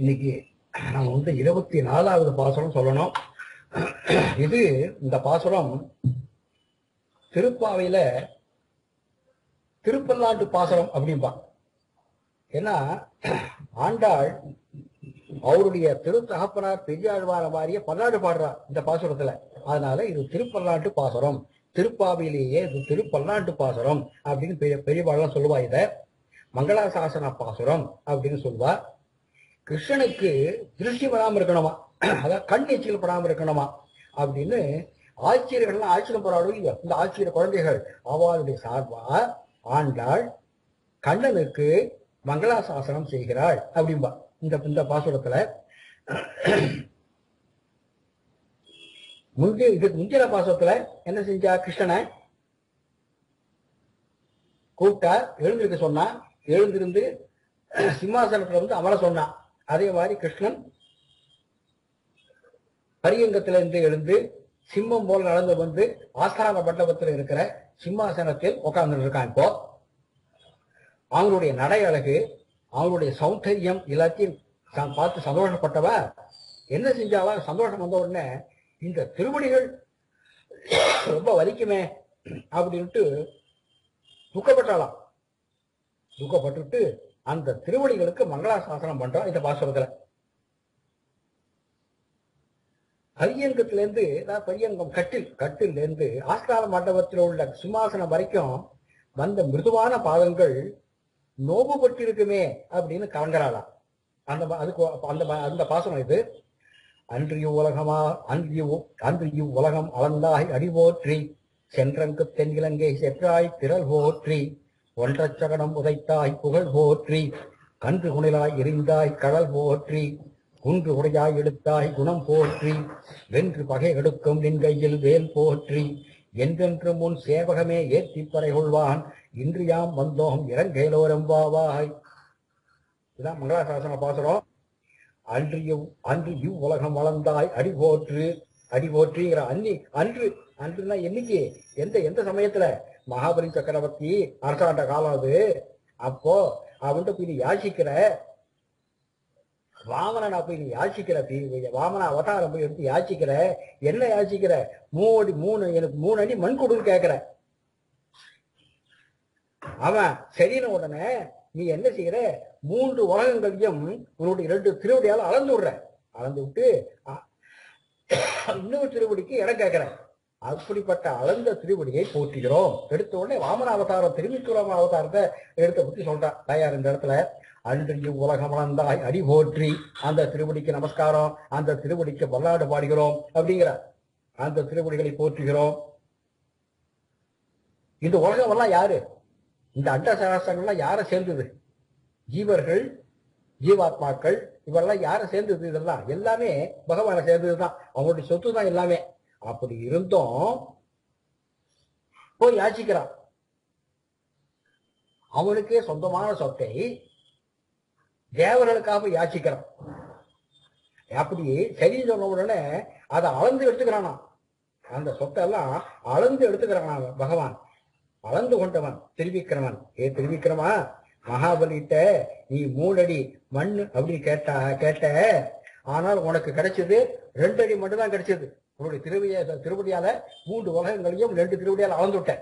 இன்னைக்கு நம்ம 24வது பாசுரம் சொல்லணும். இது இந்த பாசுரம் திருப்பாவையில திருப்பல்லாண்டு பாசுரம் அப்படின்பா. ஏன்னா ஆண்டாள் அவருடைய திருத்தகப்பனார் பெரியாழ்வார வாரிய பல்லாண்டு பாடுறார் இந்த பாசுரத்துல. அதனால இது திருப்பல்லாண்டு பாசுரம், திருப்பாவையிலேயே இது திருப்பல்லாண்டு பாசுரம் அப்படின்னு பெரியவாள்லாம் சொல்லுவா. இத மங்களாசாசன பாசுரம் அப்படின்னு சொல்லுவா. கிருஷ்ணனுக்கு திருஷ்டி படாம இருக்கணுமா, அதாவது கண் எச்சில் படாம இருக்கணுமா அப்படின்னு ஆச்சரியர்கள்லாம் ஆச்சரியம் போராடும் இல்லையா. இந்த ஆச்சரிய குழந்தைகள் அவளுடைய சார்பா ஆண்டாள் கண்ணனுக்கு மங்களாசாசனம் செய்கிறாள் அப்படின்பா இந்த பாசுரத்துல. முந்தின பாசுரத்துல என்ன செஞ்சா, கிருஷ்ணனை கூப்பிட்டா, எழுந்திருக்க சொன்னா, எழுந்திருந்து சிம்மாசனத்துல வந்து அமர சொன்னான். அதே மாதிரி கிருஷ்ணன் பரியங்கத்திலிருந்து எழுந்து சிம்மம் போல நடந்து வந்து ஆஸ்தான மண்டபத்தில் இருக்கிற சிம்மாசனத்தில் உட்கார்ந்து இருக்கான். இப்போ அவங்களுடைய நடை அழகு, அவங்களுடைய சௌந்தரியம் எல்லாத்தையும் பார்த்து சந்தோஷப்பட்டவ என்ன செஞ்சாவா, சந்தோஷம் வந்த உடனே இந்த திருவடிகள் ரொம்ப வலிக்குமே அப்படின்ட்டு துக்கப்பட்டாளாம். துக்கப்பட்டுட்டு அந்த திருவடிகளுக்கு மங்களாசாசனம் பண்றான் இந்த பாசுரத்துல. பரியங்கத்திலேருந்து, பரியங்கம் கட்டில் இருந்து ஆஸ்தான மண்டபத்தில் உள்ள சிம்மாசனம் வரைக்கும் வந்த மிருதுவான பாதங்கள் நோவுபட்டு இருக்குமே அப்படின்னு கலங்குறாளாம். அந்த பாசனம் இது. அன்றியு உலகம் அளந்தாய் அடிபோற்றி, சென்றங்கு தென்கிழங்கை செற்றாய் திரள் போற்றி, ஒன்றச்சகடம் உதைத்தாய் புகழ் போற்றி, கன்று குணிலாய் எரிந்தாய் கடல் போற்றி, குன்று உடையாய் எடுத்தாய் குணம் போற்றி, வென்று பகை எடுக்கும் நின் கையில் வேல் போற்றி, என்றென்று முன் சேவகமே ஏற்றிப்பறை கொள்வான், இன்றியாம் வந்தோம் இறங்கேலோரம்பாவாய். இதுதான் மங்களாசாசன பாசுரம். அன்று உலகம் வளர்ந்தாய் அடி போற்றுங்கிற அன்றுனா என்னைக்கு, எந்த சமயத்துல, மகாபலி சக்கரவர்த்தி அரசாண்ட காலம் அது. அப்போ அவன்கிட்ட போய் நீ யாசிக்கிற, வாமனா போய் நீ யாசிக்கிற, வாமன அவதாரம் போய் எடுத்து யாசிக்கிற, என்ன யாசிக்கிற, எனக்கு 3 அடி மண் கொடுன்னு கேட்கிற. அவன் சரின உடனே நீ என்ன செய்யற, 3 உலகங்களையும் உன்னுடைய 2 திருவடியால அளந்து விட்டு இன்னொரு திருவடிக்கு இடம் கேட்கிற. அப்படிப்பட்ட அளந்த திருவடியை போற்றுகிறோம். எடுத்த உடனே வாமன அவதாரம், திருமித்துராம அவதாரத்தை எடுத்த பத்தி சொல்றான் தாயார் இந்த இடத்துல. அன்றியு உலகம் வளர்ந்தாய் அடி போற்றி, அந்த திருவடிக்கு நமஸ்காரம், அந்த திருவடிக்கு பல்லாடு பாடுகிறோம் அப்படிங்கிற, அந்த திருவடிகளை போற்றுகிறோம். இந்த உலகம் எல்லாம் யாரு, இந்த அண்ட சராசரங்கள்லாம் யாரை சேர்ந்தது, ஜீவர்கள், ஜீவாத்மாக்கள், இவெல்லாம் யாரை சேர்ந்தது, இதெல்லாம் எல்லாமே பகவானை சேர்ந்ததுதான், அவங்களுடைய சொத்து தான் எல்லாமே. அப்படி இருந்தும் போய் யாச்சிக்கிறான். அவனுக்கே சொந்தமான சொத்தை தேவர்களுக்காக யாச்சிக்கிறான். அப்படி சரி சொன்ன உடனே அதை அளந்து எடுத்துக்கிறானா, அந்த சொத்தை எல்லாம் அளந்து எடுத்துக்கிறானா பகவான். அளந்து கொண்டவன் திருவிக்கிரமன். திருவிக்கிரமா, மகாபலிட்ட நீ 3 அடி மண் அப்படின்னு கேட்ட, ஆனால் உனக்கு கிடைச்சது 2 அடி மட்டும் தான் கிடைச்சது. உன்னுடைய திருவடியால 3 உலகங்களையும் 2 திருவடியால அளந்துட்ட.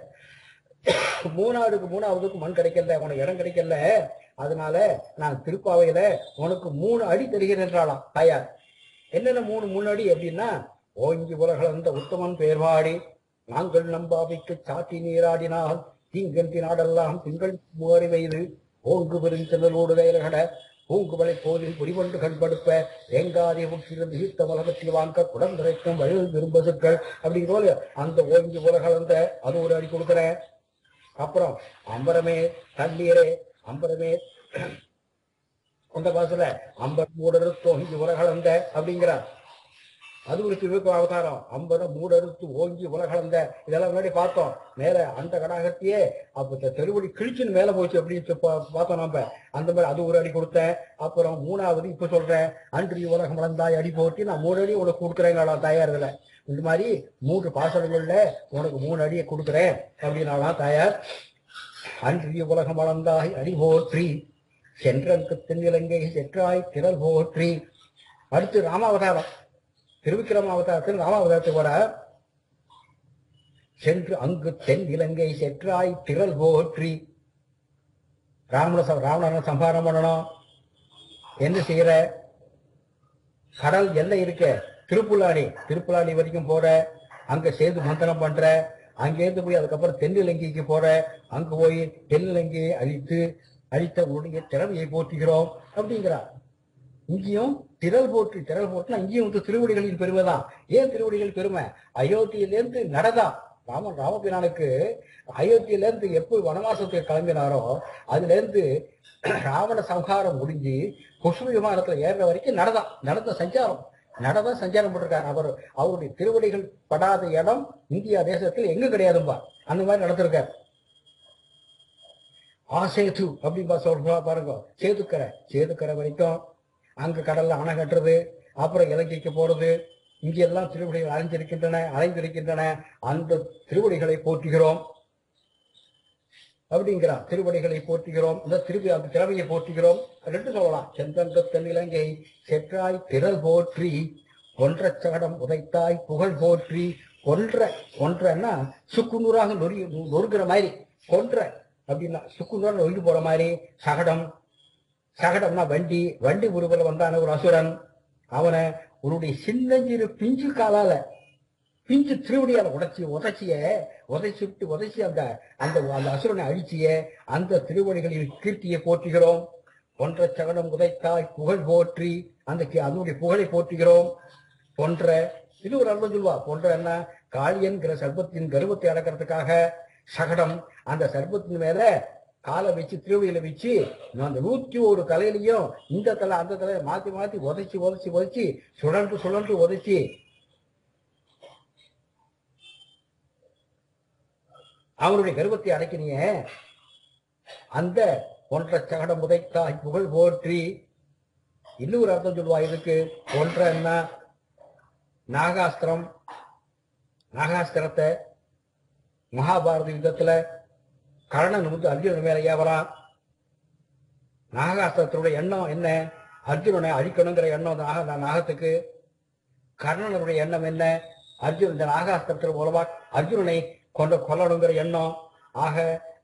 3ஆவதுக்கு மண் கிடைக்கல, உனக்கு இடம் கிடைக்கல. அதனால நான் திருப்பாவையில உனக்கு 3 அடி தருகிறேன் என்றாலாம் தாயார். என்னென்ன 3 அடி அப்படின்னா, ஓங்கி உலகளந்த உத்தமன் பேர்வாடி, நாங்கள் நம்பாவைக்கு சாட்டி நீராடினால் தீங்கந்தி நாடெல்லாம் திங்கள் முகறி வைது, ஓங்கு பெருஞ்செல்லோடு வேலகட பூங்குவலை போதில் புரிவொன்று கண்படுப்ப, தேங்காதே முற்றிருந்து ஈர்த்த உலகத்தில் வாங்க குடந்துரைக்கும் வழியில் விரும்பசுக்கள் அப்படிங்கிறோம். அந்த ஓங்கி உலகளந்த அது 1 அடி கொடுக்குறேன். அப்புறம் அம்பரமே தண்ணீரே, அம்பரமே அந்த பாசுல அம்பர் மூடறுத்து ஓங்கி உலகளந்த அப்படிங்கிறார். அது ஒரு திருவிக்க அவதாரம். அம்பரம் மூடறுத்து ஓங்கி உலகளந்த, இதெல்லாம் முன்னாடி பார்த்தோம். மேல அந்த கடாகத்தையே அப்ப தெருவடி கிழிச்சுன்னு மேல போச்சு அப்படின்னு பார்த்தோம் நம்ம. அந்த மாதிரி அது 1 அடி கொடுத்தேன். அப்புறம் 3ஆவது இப்ப சொல்றேன், அன்றி உலகம் வளர்ந்தாய் அடி போட்டி, நான் 3 அடி உனக்கு கொடுக்குறேங்களா தாயார். இதுல இந்த மாதிரி 3 பாசனங்கள்ல உனக்கு 3 அடியை கொடுக்குறேன் அப்படின்னாலாம் தாயார். அன்றிய உலகம் வளர்ந்தாய் அடி போற்றி, சென்றங்கு தென்னிலங்கை செற்றாய் திரள் போற்றி. அடுத்து ராமாவதாரம், திருவிக்கிரம அவதாரத்தில் ராமாவதாரத்தை கூட சென்று அங்கு தென் இலங்கை செற்றாய் திரள் போற்றி. ராவணனை சம்ஹாரம் பண்ணணும். என்ன செய்யற? கடல் எல்லை இருக்க திருப்புலாணி வரைக்கும் போற, அங்க சேது மந்தனம் பண்ற, அங்கேருந்து போய் அதுக்கப்புறம் தென்னிலங்கைக்கு போற, அங்க போய் தென்னிலங்கையை அழித்த உடைய திறமையை போற்றுகிறோம் அப்படிங்கிறார். இங்கேயும் திரள் போற்றுனா இங்கேயும் திருவடிகளின் பெருமைதான். ஏன் திருவடிகள் பெருமை? அயோத்தியிலேருந்து நடதான் ராமபிரானுக்கு அயோத்தியிலேருந்து எப்போ வனவாசத்துக்கு கிளம்பினாரோ அதுல இருந்து ராவண சம்ஹாரம் முடிஞ்சு புஷ்ப விமானத்துல ஏறுற வரைக்கும் நடந்த சஞ்சாரம் பண்ணிருக்காரு. அவருடைய திருவடிகள் படாத இடம் இந்தியா தேசத்தில் எங்க கிடையாதும்பா. அந்த மாதிரி நடத்திருக்காரு. ஆசேது அப்படின்பா சொல்றா பாருங்க. சேதுக்கரை வரைக்கும் அங்க கடல்ல அணை கட்டுறது, அப்புறம் இலங்கைக்கு போறது, இங்கெல்லாம் திருவடிகள் அலைந்திருக்கின்றன. அந்த திருவடிகளை போற்றுகிறோம் அப்படிங்கிறார். திருவடிகளை போற்றுகிறோம், அந்த திறமையை போற்றுகிறோம். ரெண்டு சொல்லலாம். செந்தங்க தென்னிலங்கை செற்றாய் திரள் போற்றி, கொன்ற சகடம் உதைத்தாய் புகழ் போற்றி. கொன்றன்னா சுக்குநூறாக நொறுகிற மாதிரி, கொன்ற அப்படின்னா சுக்குநூறாக நொறுங்கி போற மாதிரி. சகடம்னா வண்டி உருவல வந்தான ஒரு அசுரன். அவனை உன்னுடைய சின்னஞ்சிறு பிஞ்சு காலால பிஞ்சு திருவடியால உதைச்சி அந்த அசுரனை அழிச்சிய அந்த திருவடிகளின் கீர்த்தியை போற்றுகிறோம். கொன்ற சகடம் உதைத்தாய் புகழ் போற்றி, அதனுடைய புகழை போற்றுகிறோம். இது ஒரு அர்த்தம் சொல்லுவா. என்ன? காளியன்கிற சர்ப்பத்தின் கர்வத்தை அடக்கிறதுக்காக சகடம், அந்த சர்ப்பத்தின் மேல காலை வச்சு திருவடியில வச்சு அந்த 101 தலையிலையும் இந்த தலை அந்த தலையை மாத்தி உதைச்சி சுழன்று உதைச்சி அவனுடைய கர்வத்தை அடக்கினிய அந்த ஒன்ற சகடம் உதைத்தாய் புகழ் போற்றி. இன்னொரு அர்த்தம் சொல்லுவா இதுக்கு. என்ன? நாகாஸ்திரத்தை மகாபாரத யுத்தத்துல கர்ணன் அர்ஜுனன் மேல ஏவலாம். நாகாஸ்திரத்தினுடைய எண்ணம் என்ன? அர்ஜுனனை அழிக்கணுங்கிற எண்ணம் நாகத்துக்கு. கர்ணனுடைய எண்ணம் என்ன? இந்த நாகாஸ்திரத்தின் மூலமா அர்ஜுனனை கொல்லணுங்கிற எண்ணம். ஆக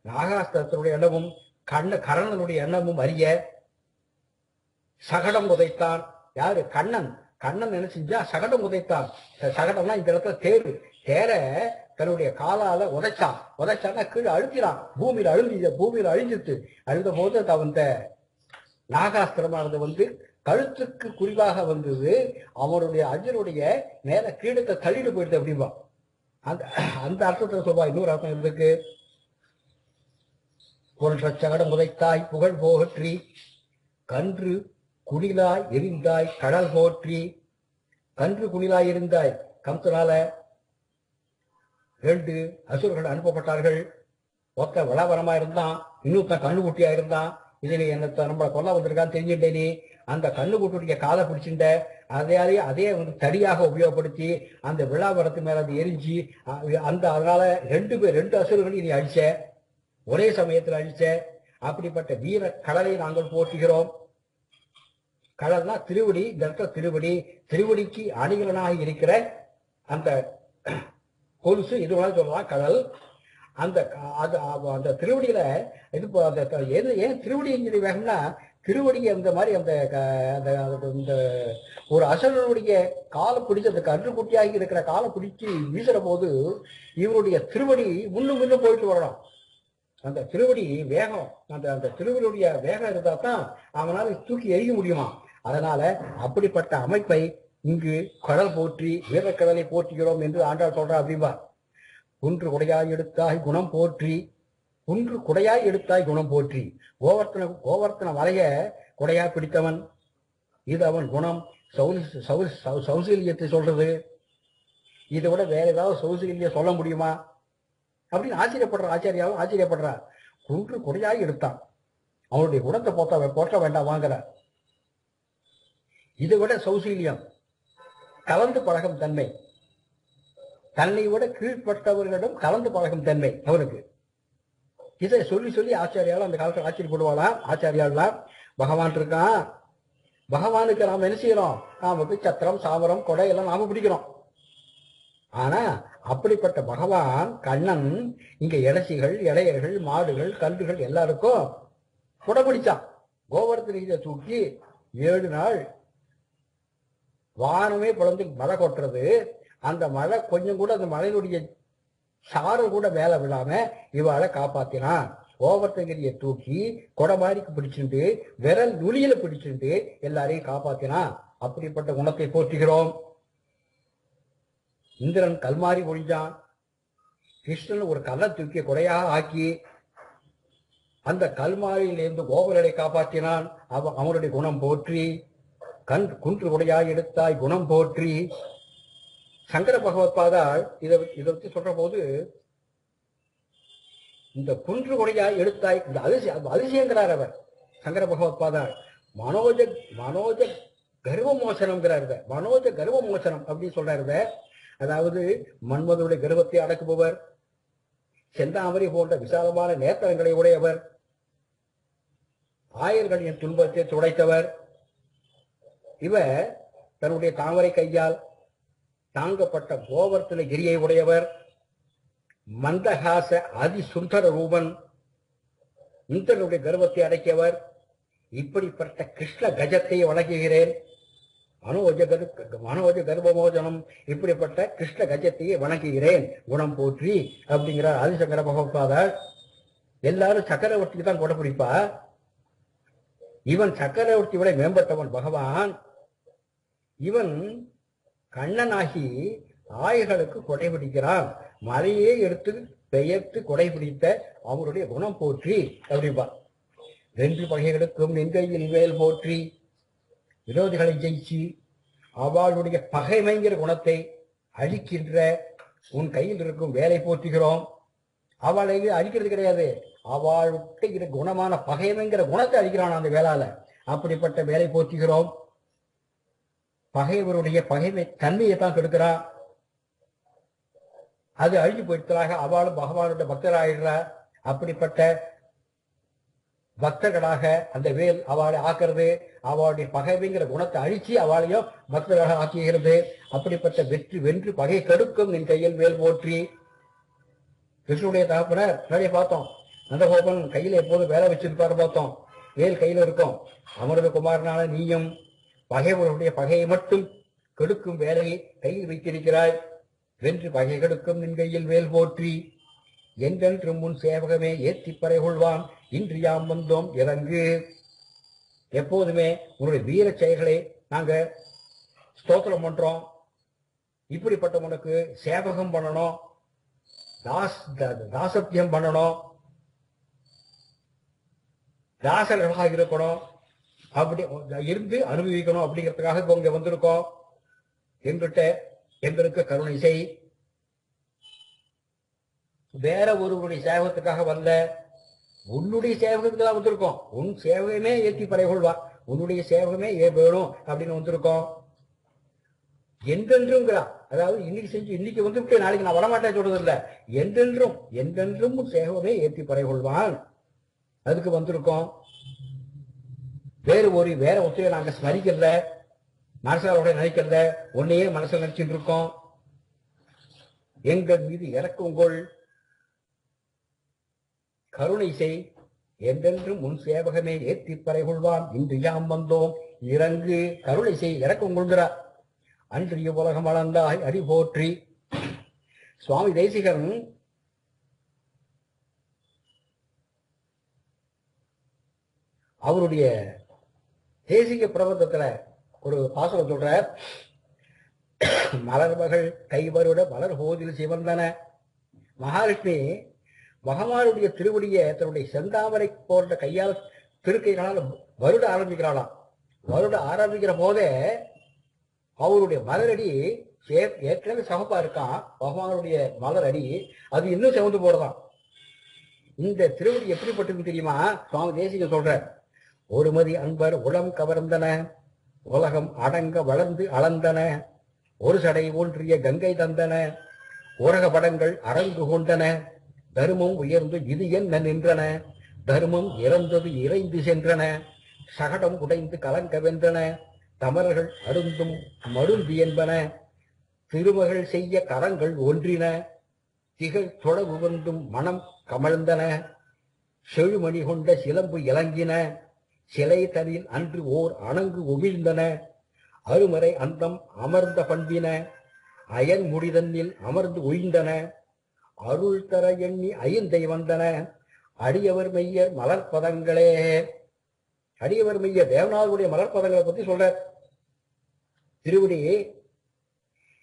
நாகாஸ்திரத்தினுடைய எண்ணமும் கர்ணனுடைய எண்ணமும் அறிய சகடம் உதைத்தான். யாரு? கண்ணன் என்ன செஞ்சா? சகடம் உதைத்தான். சகடம்னா இந்த இடத்துல தேரை தன்னுடைய காலால உதைச்சான்னா கீழே அழுத்தினான். பூமியில அழிஞ்சிட்டு அழுந்த போது அந்த நாகாஸ்திரமானது கழுத்துக்கு குறிவாக வந்தது. அவனுடைய அர்ஜுனுடைய மேல கீழத்தை தள்ளிட்டு போயிடுது அப்படின்பா. அந்த அர்த்தத்துல சொல்வா. இன்னொரு அர்த்தம் இருக்கு. கொன்ற சகடம் உதைத்தாய் புகழ் போற்றி, கன்று குணிலாய் எரிந்தாய் கடல் போற்றி. கன்று குணிலாய் இருந்தாய். கம்சனால 2 அசுரர்கள் அனுப்பப்பட்டார்கள். ஒத்த விளாவரமா இருந்தான், இன்னொருத்தன் கண்ணுக்குட்டியா இருந்தான். இதில் என்ன நம்மளை கொல்ல வந்திருக்கான்னு தெரிஞ்சுட்டே நீ அந்த கண்ணுக்குட்டிய காலை பிடிச்சிட்ட. அதே தடியாக உபயோகப்படுத்தி அந்த விளாவரத்து மேல அது எரிஞ்சு அதனால 2 அசுரர்கள் நீ அழிச்ச, ஒரே சமயத்தில் அழிச்ச. அப்படிப்பட்ட வீர கடலை நாங்கள் போற்றுகிறோம். கடல்னா திருவடி. இந்த இடத்துல திருவடிக்கு அணிகலனாக இருக்கிற அந்த கொலுசு, இது சொல்லலாம் கடல். அந்த திருவடியில ஏன் திருவடி என்கிற வேகம்னா, திருவடியை அந்த மாதிரி அந்த ஒரு அசலனுடைய காலை பிடிச்சு அந்த கன்றுக்குட்டியாகி இருக்கிற காலை பிடிச்சி வீசுற போது இவருடைய திருவடி முன்னும் போயிட்டு வரணும். அந்த திருவடி வேகம், அந்த திருவடியுடைய வேகம் இருந்தா தான் அவனால் தூக்கி எறிய முடியுமா. அதனால அப்படிப்பட்ட அமைப்பை இங்கு கடல் போற்றி, வீரக்கடலை போற்றுகிறோம் என்று ஆண்டாள் சொல்றா. அப்படின்பா. குன்று குடையாய் எடுத்தாய் குணம் போற்றி. கோவர்த்தன வரைய குடையா பிடித்தவன். இது அவன் குணம். சௌசீல்யத்தை சொல்றது. இதை விட வேற ஏதாவது சௌசீல்யம் சொல்ல முடியுமா அப்படின்னு ஆச்சரியப்படுறா. குன்று குடையாய் எடுத்தான். அவனுடைய குணத்தை போற்ற வேண்டாம் வாங்குற. இதை விட சௌசீல்யம், கலந்து பழகும் தன்மை, தன்னை விட கீழ்பட்டவர்களிடம் கலந்து பழகும் தன்மை அவனுக்கு. இதை சொல்லி ஆச்சாரியால் அந்த காலத்தில் ஆச்சரியப்படுவாளாம். ஆச்சாரியாலாம் பகவான் இருக்கான். பகவானுக்கு நாம என்ன செய்யறோம்? நாம சத்திரம் சாமரம் கொடை எல்லாம் நாம பிடிக்கிறோம். ஆனா அப்படிப்பட்ட பகவான் கண்ணன் இங்க இடைச்சிகள் இடையர்கள் மாடுகள் கன்றுகள் எல்லாருக்கும் கொடை பிடிச்சான். கோவர்த்தனை தூக்கி 7 நாள் வானமே பிளந்து மழை கொட்டுறது. அந்த மழை கொஞ்சம் கூட அந்த மழையினுடைய சாரல் கூட மேல விழாம இவாளை காப்பாத்தினான். கோவர்த்தகிரியை தூக்கி கொடமாரிக்கு பிடிச்சுட்டு விரல் நுளியில பிடிச்சுட்டு எல்லாரையும் காப்பாத்தினான். அப்படிப்பட்ட குணத்தை போற்றுகிறோம். இந்திரன் கல்மாரி ஒழிஞ்சான். கிருஷ்ணன் ஒரு கல்லை தூக்கி கொடையாக ஆக்கி அந்த கல்மாரியிலிருந்து கோவலரை காப்பாற்றினான். அவனுடைய குணம் போற்றி. குன்று கொடையாய் எடுத்தாய் குணம் போற்றி. சங்கர பகவத்பாதால் இதை வச்சு சொல்ற போது இந்த குன்று கொடையாய் எடுத்தாய் இந்த அதிசயங்கிறார் அவர். சங்கர பகவத்பாதால் மனோஜ கர்வமோசனம்ங்கிறார். மனோஜ கர்வமோசனம் அப்படின்னு சொல்றாரு. அதாவது மன்மதனுடைய கர்வத்தை அடக்குபவர், செந்தாமரை போன்ற விசாலமான நேத்திரங்களை உடையவர், ஆயர்களின் துன்பத்தை துடைத்தவர். இவர் தன்னுடைய தாமரை கையால் தாங்கப்பட்ட கோவர்த்தன கிரியை உடையவர், மந்தகாச அதிசுந்தர ரூபன், இந்திரனுடைய கர்வத்தை அடக்கியவர். இப்படிப்பட்ட கிருஷ்ண கஜத்தை வணங்குகிறேன். மனோஜ கர்ப்பமோஜனம் இப்படிப்பட்ட கிருஷ்ண கஜத்தையே வணங்குகிறேன் குணம் போற்றி அப்படிங்கிறார் ஆதிசங்கர பகவத்பாதர். எல்லாரும் சக்கரவர்த்திக்கு தான் கொடை பிடிப்பா. இவன் சக்கரவர்த்தி விட மேம்பட்டவன் பகவான். இவன் கண்ணனாகி ஆய்களுக்கு கொடை பிடிக்கிறான். மலையே எடுத்து பெயர்த்து கொடை பிடித்த அவருடைய குணம் போற்றி அப்படிப்பா. வென்று பகைகளுக்கும் நெங்கையில் வேல் போற்றி. விரோதிகளை ஜெயிச்சு அவளுடைய பகைமைங்கிற குணத்தை அழிக்கின்ற உன் கையில் இருக்கும் வேலை போற்றுகிறோம். அவளை அழிக்கிறது கிடையாது, அவளுடைய குணமான பகைமைங்கிற குணத்தை அழிக்கிறான் அந்த வேளால. அப்படிப்பட்ட வேலை போற்றுகிறோம். பகைவருடைய பகைமை தன்மையை தான் கெடுக்கிறான். அது அழிஞ்சு போயிட்டதாக அவளும் பகவானுடைய பக்தராயிடுறார். அப்படிப்பட்ட பக்தர்களாக அந்த வேல் அவளை ஆக்கிறது. அவளுடைய பகைமைங்கிற குணத்தை அழிச்சு அவளையும் பக்தர்களாக ஆக்குகிறது. அப்படிப்பட்ட வென்று பகை கெடுக்கும் நின் கையில் வேல் போற்றி. கிருஷ்ணனுடைய தகப்பனர் நிறைய பார்த்தோம். நந்தகோபன் கையில எப்போதும் வேலை வச்சிருப்பாரு பார்த்தோம். வேல் கையில இருக்கும். அமரத குமாரனான நீயும் பகைவருடைய பகையை மட்டும் கெடுக்கும் வேலையை கையில் வைத்திருக்கிறாய். வென்று பகை கெடுக்கும் நின் கையில் வேல் போற்றி. என்றென்றும் முன் சேவகமே ஏற்றி பறை கொள்வான் இன்று யாம் வந்தோம் இறங்கு. எப்போதுமே உன்னுடைய வீர செயல்களை நாங்க ஸ்தோத்திரம் பண்றோம். இப்படிப்பட்ட உனக்கு சேவகம் பண்ணணும், தாசத்தியம் பண்ணணும், தாசர்களாக இருக்கணும், அப்படி இருந்து அனுபவிக்கணும். அப்படிங்கிறதுக்காக இப்போ இங்க வந்திருக்கோம். என்கிட்ட எங்களுக்கு கருணை செய். வேற ஒருவருடைய சேவகத்துக்காக வரல, உன்னுடைய சேவகத்துக்கு தான் வந்திருக்கோம். உன் சேவகமே ஏற்றி பறை கொள்வா, உன்னுடைய சேவகமே வேணும் அப்படின்னு வந்திருக்கோம். என்றென்றும்ங்கிறா. அதாவது இன்னைக்கு செஞ்சு இன்னைக்கு வந்துவிட்டு நாளைக்கு நான் வரமாட்டேன் சொல்றது இல்லை. என்றென்றும் என்றென்றும் சேவகமே ஏற்றி பறை கொள்வான். அதுக்கு வந்திருக்கோம். வேற ஒருத்தையை நாங்க ஸ்மரிக்கல, மனசாரோட நினைக்கல, உன்னையே மனசில் நினைச்சுட்டு இருக்கோம். எங்கள் மீது இறக்குங்கொள், கருணை செய். என்றென்றும் உன் சேவகமே ஏற்றி பறை கொள்வான் இன்று யாம் வந்தோம் இறங்கு. கருணை செய், இறக்குங்கொள்கிறார். அன்றிய உலகம் அளந்தாய் அடி போற்றி. சுவாமி தேசிகன் அவருடைய தேசிக பிரபந்தத்துல ஒரு பாசனம் சொல்ற. மலர்மகள் கைவருட மலர் போதில் சிவந்தன. மகாலட்சுமி பகவானுடைய திருவடியை தன்னுடைய செந்தாமரை போன்ற கையால் திருக்கைகளால் வருட ஆரம்பிக்கிறாளாம். வருட ஆரம்பிக்கிற போதே அவருடைய மலரடி ஏற்கனவே சகப்பா இருக்கான். பகவானுடைய மலரடி அது இன்னும் சிவந்து போறதான். இந்த திருவடி எப்படிப்பட்டது தெரியுமா? சுவாமி தேசிகன் சொல்ற. ஒருமதி அன்பர் உளம் கவர்ந்தன, உலகம் அடங்க வளர்ந்து அளந்தன, ஒரு சடை ஒன்றிய கங்கை தந்தன, உலக படங்கள் அரங்கு கொண்டன, தர்மம் உயர்ந்து இது என்ன நின்றன, தர்மம் இறந்தது இறைந்து சென்றன, சகடம் உடைந்து கலங்க வென்றன, தமர்கள் அருந்தும் மருந்தி என்பன, திருமகள் செய்ய கரங்கள் ஒன்றின, திகழ் தொழவு வந்தும் மனம் கமழ்ந்தன, செழுமணி கொண்ட சிலம்பு இலங்கின, சிலை தனில் அன்று ஓர் அணங்கு உமிழ்ந்தன, அருமறை அந்தம் அமர்ந்த பண்பின, அயன் முடிதன்னில் அமர்ந்து உய்ந்தன, அருள் தர எண்ணி ஐந்தை வந்தன, அடியவர் மெய்ய மலர்பதங்களே. அடியவர் மெய்ய தேவநாதனுடைய மலர்பதங்களை பத்தி சொல்ற திருவடி.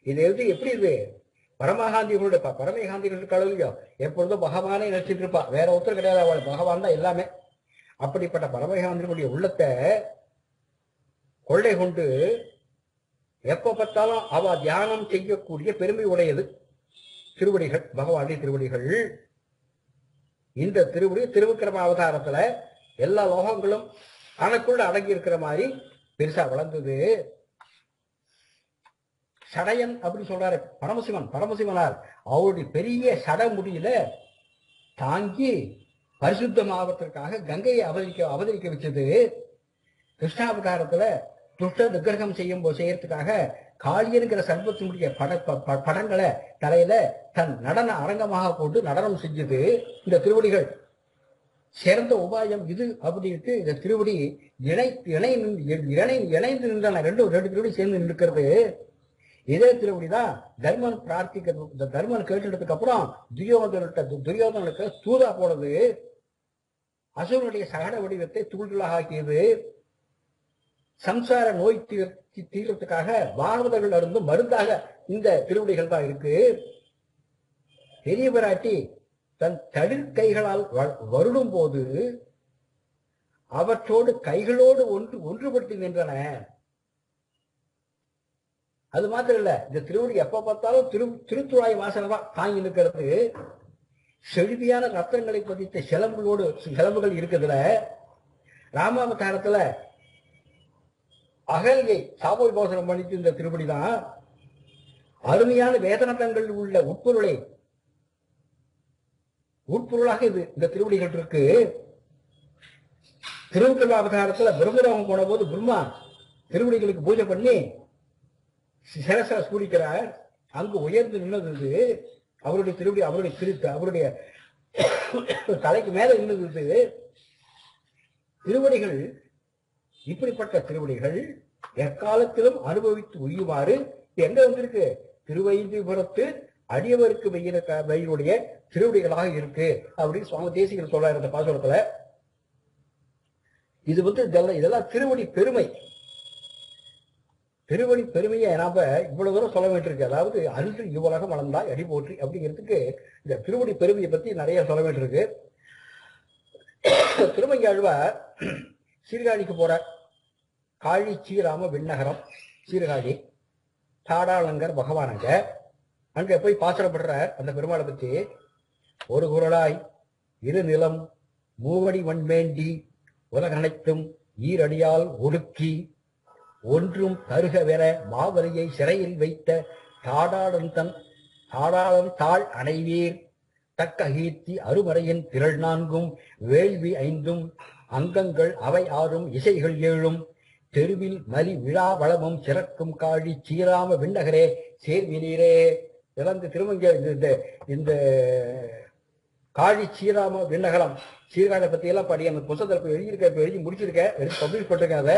இது எப்படி இது பரமகாந்திகளுடைய பரமகாந்திகள் கழுவியோ எப்பொழுதும் பகவானே நினைச்சிட்டு இருப்பா, வேற ஒருத்தர் கிடையாது, அவள் பகவான் தான் எல்லாமே. அப்படிப்பட்ட பரமகாந்திகளுடைய உள்ளத்தை கொள்ளை கொண்டு எப்ப பார்த்தாலும் அவ தியானம் செய்யக்கூடிய பெருமை உடையது திருவடிகள், பகவானுடைய திருவடிகள். இந்த திருவடி திருவிக்கிரம அவதாரத்துல எல்லா லோகங்களும் தனக்குள்ள அடங்கி இருக்கிற மாதிரி பெருசா வளர்ந்தது. சடையன் அப்படின்னு சொல்றாரு பரமசிவனார் அவருடைய பெரிய சட முடியில தாங்கி பரிசுத்தமாவதற்காக கங்கையை அவதரிக்க வச்சது. கிருஷ்ணாவதாரத்துல துஷ்ட நிகிரகம் செய்யறதுக்காக காளியனுங்கிற சர்வத்தினுடைய படங்களை தலையில தன் நடன அரங்கமாக போட்டு நடனம் செஞ்சது இந்த திருவடிகள். சிறந்த உபாயம் இது அப்படின்ட்டு இந்த திருவடி இணைந்து நின்றன. ரெண்டு திருவடி சேர்ந்து நிற்கிறது. இதே திருவடிதான் தர்மன் பிரார்த்திக்க, தர்மன் கேட்டதுக்கு அப்புறம் துரியோதனுக்கு தூதா போனது, அசுரனுடைய சகட வடிவத்தை தூள்களாக ஆக்கியது. சம்சார நோய் தீர்றதுக்காக பாகவதர்கள் அருந்தும் மருந்தாக இந்த திருவடிகள் தான் இருக்கு. பெரிய பிராட்டி தன் தடிற்கைகளால் வருடும் போது அவற்றோடு கைகளோடு ஒன்றுபட்டு நின்றன. அது மாத்திரம் இல்ல, இந்த திருவடி எப்ப பார்த்தாலும் திருத்துழாய் வாசனை தான் தாங்கி நிற்கிறது. செழுதியான ரத்தங்களை பதித்த சிலம்புகள் இருக்குதுல. ராமாவதாரத்துல அகல்யை சாபோய் போசனம் பண்ணிட்டு இந்த திருப்படி தான். அருமையான வேதனத்தங்கள் உள்ள உட்பொருளாக இது இந்த திருவடிகள் இருக்கு. திருவிக்கிரம அவதாரத்துல பிரம்மலோகம் போன போது பிரம்மா திருவடிகளுக்கு பூஜை பண்ணி சிரச சூடிக்கிறார். அங்கு உயர்ந்து நின்னது அவருடைய திருவடி, அவருடைய தலைக்கு மேல நின்னது திருவடிகள். இப்படிப்பட்ட திருவடிகள் எக்காலத்திலும் அனுபவித்து உய்யுமாறு எங்க வந்திருக்கு? திருவைந்திபுரத்து அடியவருக்கு வெயிலுடைய திருவடிகளாக இருக்கு அப்படின்னு சுவாமி தேசிகர் சொல்றாரு இந்த பாசுரத்துல. இது இதெல்லாம் திருவடி பெருமை. திருவடி பெருமையை நாம இவ்வளவு தூரம் சொல்ல வேண்டியிருக்கு. அதாவது அன்று இவ்வுலகம் வளர்ந்தாய் அடி போற்றி அப்படிங்கிறதுக்கு இந்த திருவடி பெருமையை பத்தி நிறைய சொல்ல வேண்டியிருக்கு. திருமங்கையாழ்வார் சீர்காழிக்கு போற காழி சீராம விண்ணகரம் சீர்காழி தாடாளங்கர் பகவானங்க அங்க போய் பாசுரப்படுறார் அந்த பெருமாளை பத்தி. ஒரு குரலாய் இரு நிலம் மூவடி மண்மேண்டி உலகனைத்தும் ஈரடியால் ஒடுக்கி ஒன்றும் தருக வெற மாவலியை சிறையில் வைத்த தாடாளன் தாழ் அணைவீர் தக்க கீர்த்தி அருமறையின் திரள் 4 வேள்வி 5 அங்கங்கள் அவை 6 இசைகள் 7 தெருவில் மலி விழா வளமும் சிறக்கும் காழி சீராம விண்ணகரே சேர்வினீரே. இழந்து திருமங்க இந்த காழி சீராம விண்ணகரம் சீர்காழி பத்தி எல்லாம் படி அந்த புத்தகத்தை எழுதி முடிச்சிருக்கேன், பப்ளிஷ் பண்ணிருக்கேன். அதை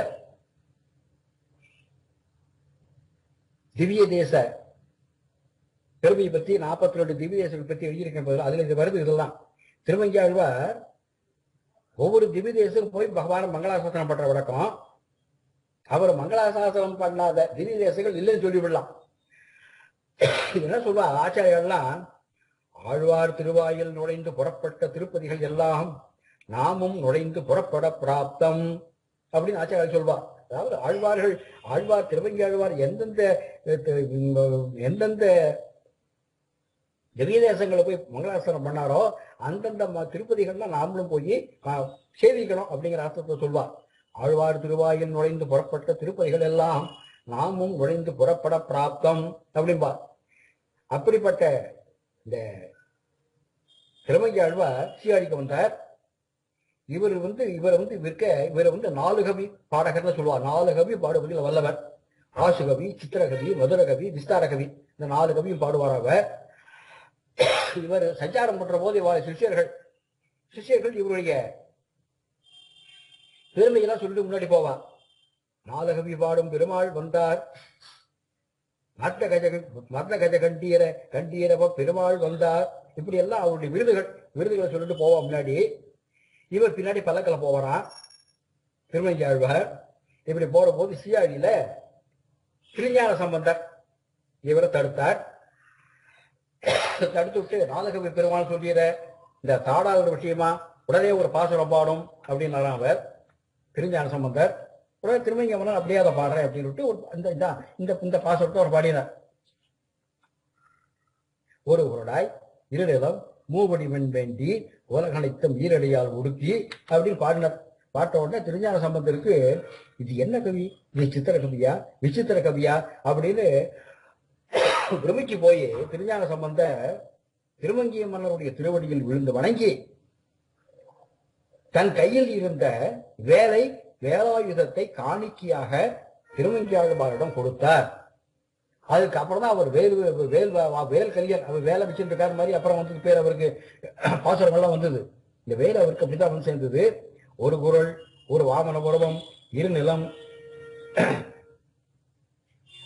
திவ்ய தேச பெருமையை பத்தி 42 திவ்ய தேசங்களை பத்தி எழுதியிருக்கேன். அதுல இது வருது. இதெல்லாம் திருமங்கையாழ்வார் ஒவ்வொரு திவ்ய தேசம் போய் பகவான மங்களாசாசனம் பண்ற வழக்கம். அவர் மங்களாசாசனம் பண்ணாத திவ்ய தேசங்கள் இல்லைன்னு சொல்லிவிடலாம். என்ன சொல்வா ஆச்சாரியெல்லாம், ஆழ்வார் திருவாயில் நுழைந்து புறப்பட்ட திருப்பதிகள் எல்லாம் நாமும் நுழைந்து புறப்பட பிராப்தம் அப்படின்னு ஆச்சாரியர் சொல்வா. அதாவது ஆழ்வார் திருவங்கியாழ்வார் எந்தெந்த திவ்ய தேசங்களை போய் மங்களாசனம் பண்ணாரோ அந்தந்த திருப்பதிகள்லாம் நாமளும் போய் சேவிக்கணும் அப்படிங்கிற அர்த்தத்தை சொல்வா. ஆழ்வார் திருவாயில் நுழைந்து புறப்பட்ட திருப்பதிகள் எல்லாம் நாமும் நுழைந்து புறப்பட பிராப்தம் அப்படின்பா. அப்படிப்பட்ட இந்த திருமங்கை ஆழ்வார் சீர்காழிக்கு வந்தார். இவரை வந்து 4 கவி பாடகர்னு சொல்லுவார். 4 கவி பாடுவதில் வல்லவர். ஆசுகவி, சித்திரகவி, மதுரகவி, விஸ்தார கவி, இந்த 4 கவியும் பாடுவார் அவர். இவர் சஞ்சாரம் பண்ற போது சிஷ்யர்கள் இவருடைய பெருமையெல்லாம் சொல்லிட்டு முன்னாடி போவார். 4 கவி பாடும் பெருமாள் வந்தார், மர்த கஜ கண்டீரவ பெருமாள் வந்தார், இப்படி எல்லாம் அவருடைய விருதுகளை சொல்லிட்டு போவா முன்னாடி. இவர் பின்னாடி பல்லக்கில போவாராம் திருமங்கி ஆழ்வார். இப்படி போற போது சீயாழியில திருஞான சம்பந்தர் இவரை தடுத்தார். தடுத்து விட்டு நாதகவி பெருமாள் சொல்லிற இந்த தாடாளர் விஷயமா உடனே ஒரு பாசுரம் பாடும் அப்படின்னு அவர் திருஞான சம்பந்தர். உடனே திருமங்கி அம்மன் அப்படியே அதை பாடுறேன் அப்படின்னு இந்த பாசுரத்தை அவர் பாடினார். ஒரு உருடாய் இருநிலம் மூவடி மண் வேண்டி உலகனைத்தும் ஈரடியால் உடுக்கி அப்படின்னு பாடினார். பாட்ட உடனே திருஞான சம்பந்தருக்கு இது என்ன கவி, இது சித்திர கவியா விசித்திர கவியா அப்படின்னு பிரமிச்சு போய் திருஞான சம்பந்த திருமங்கிய மன்னருடைய திருவடியில் விழுந்து வணங்கி தன் கையில் இருந்த வேலாயுதத்தை காணிக்கையாக திருமங்கியாழ்வாரிடம் கொடுத்தார். அதுக்கப்புறம் தான் அவர் வேல் கல்யாண் அவர் வேலை வச்சுட்டு இருக்காரு மாதிரி அப்புறம் வந்து பேர் அவருக்கு பாசுரங்கள்லாம் வந்தது. இந்த வேலை அவருக்கு அப்படிதான் வந்து சேர்ந்தது. ஒரு குரல், ஒரு வாமன உருவம், இரு நிலம்,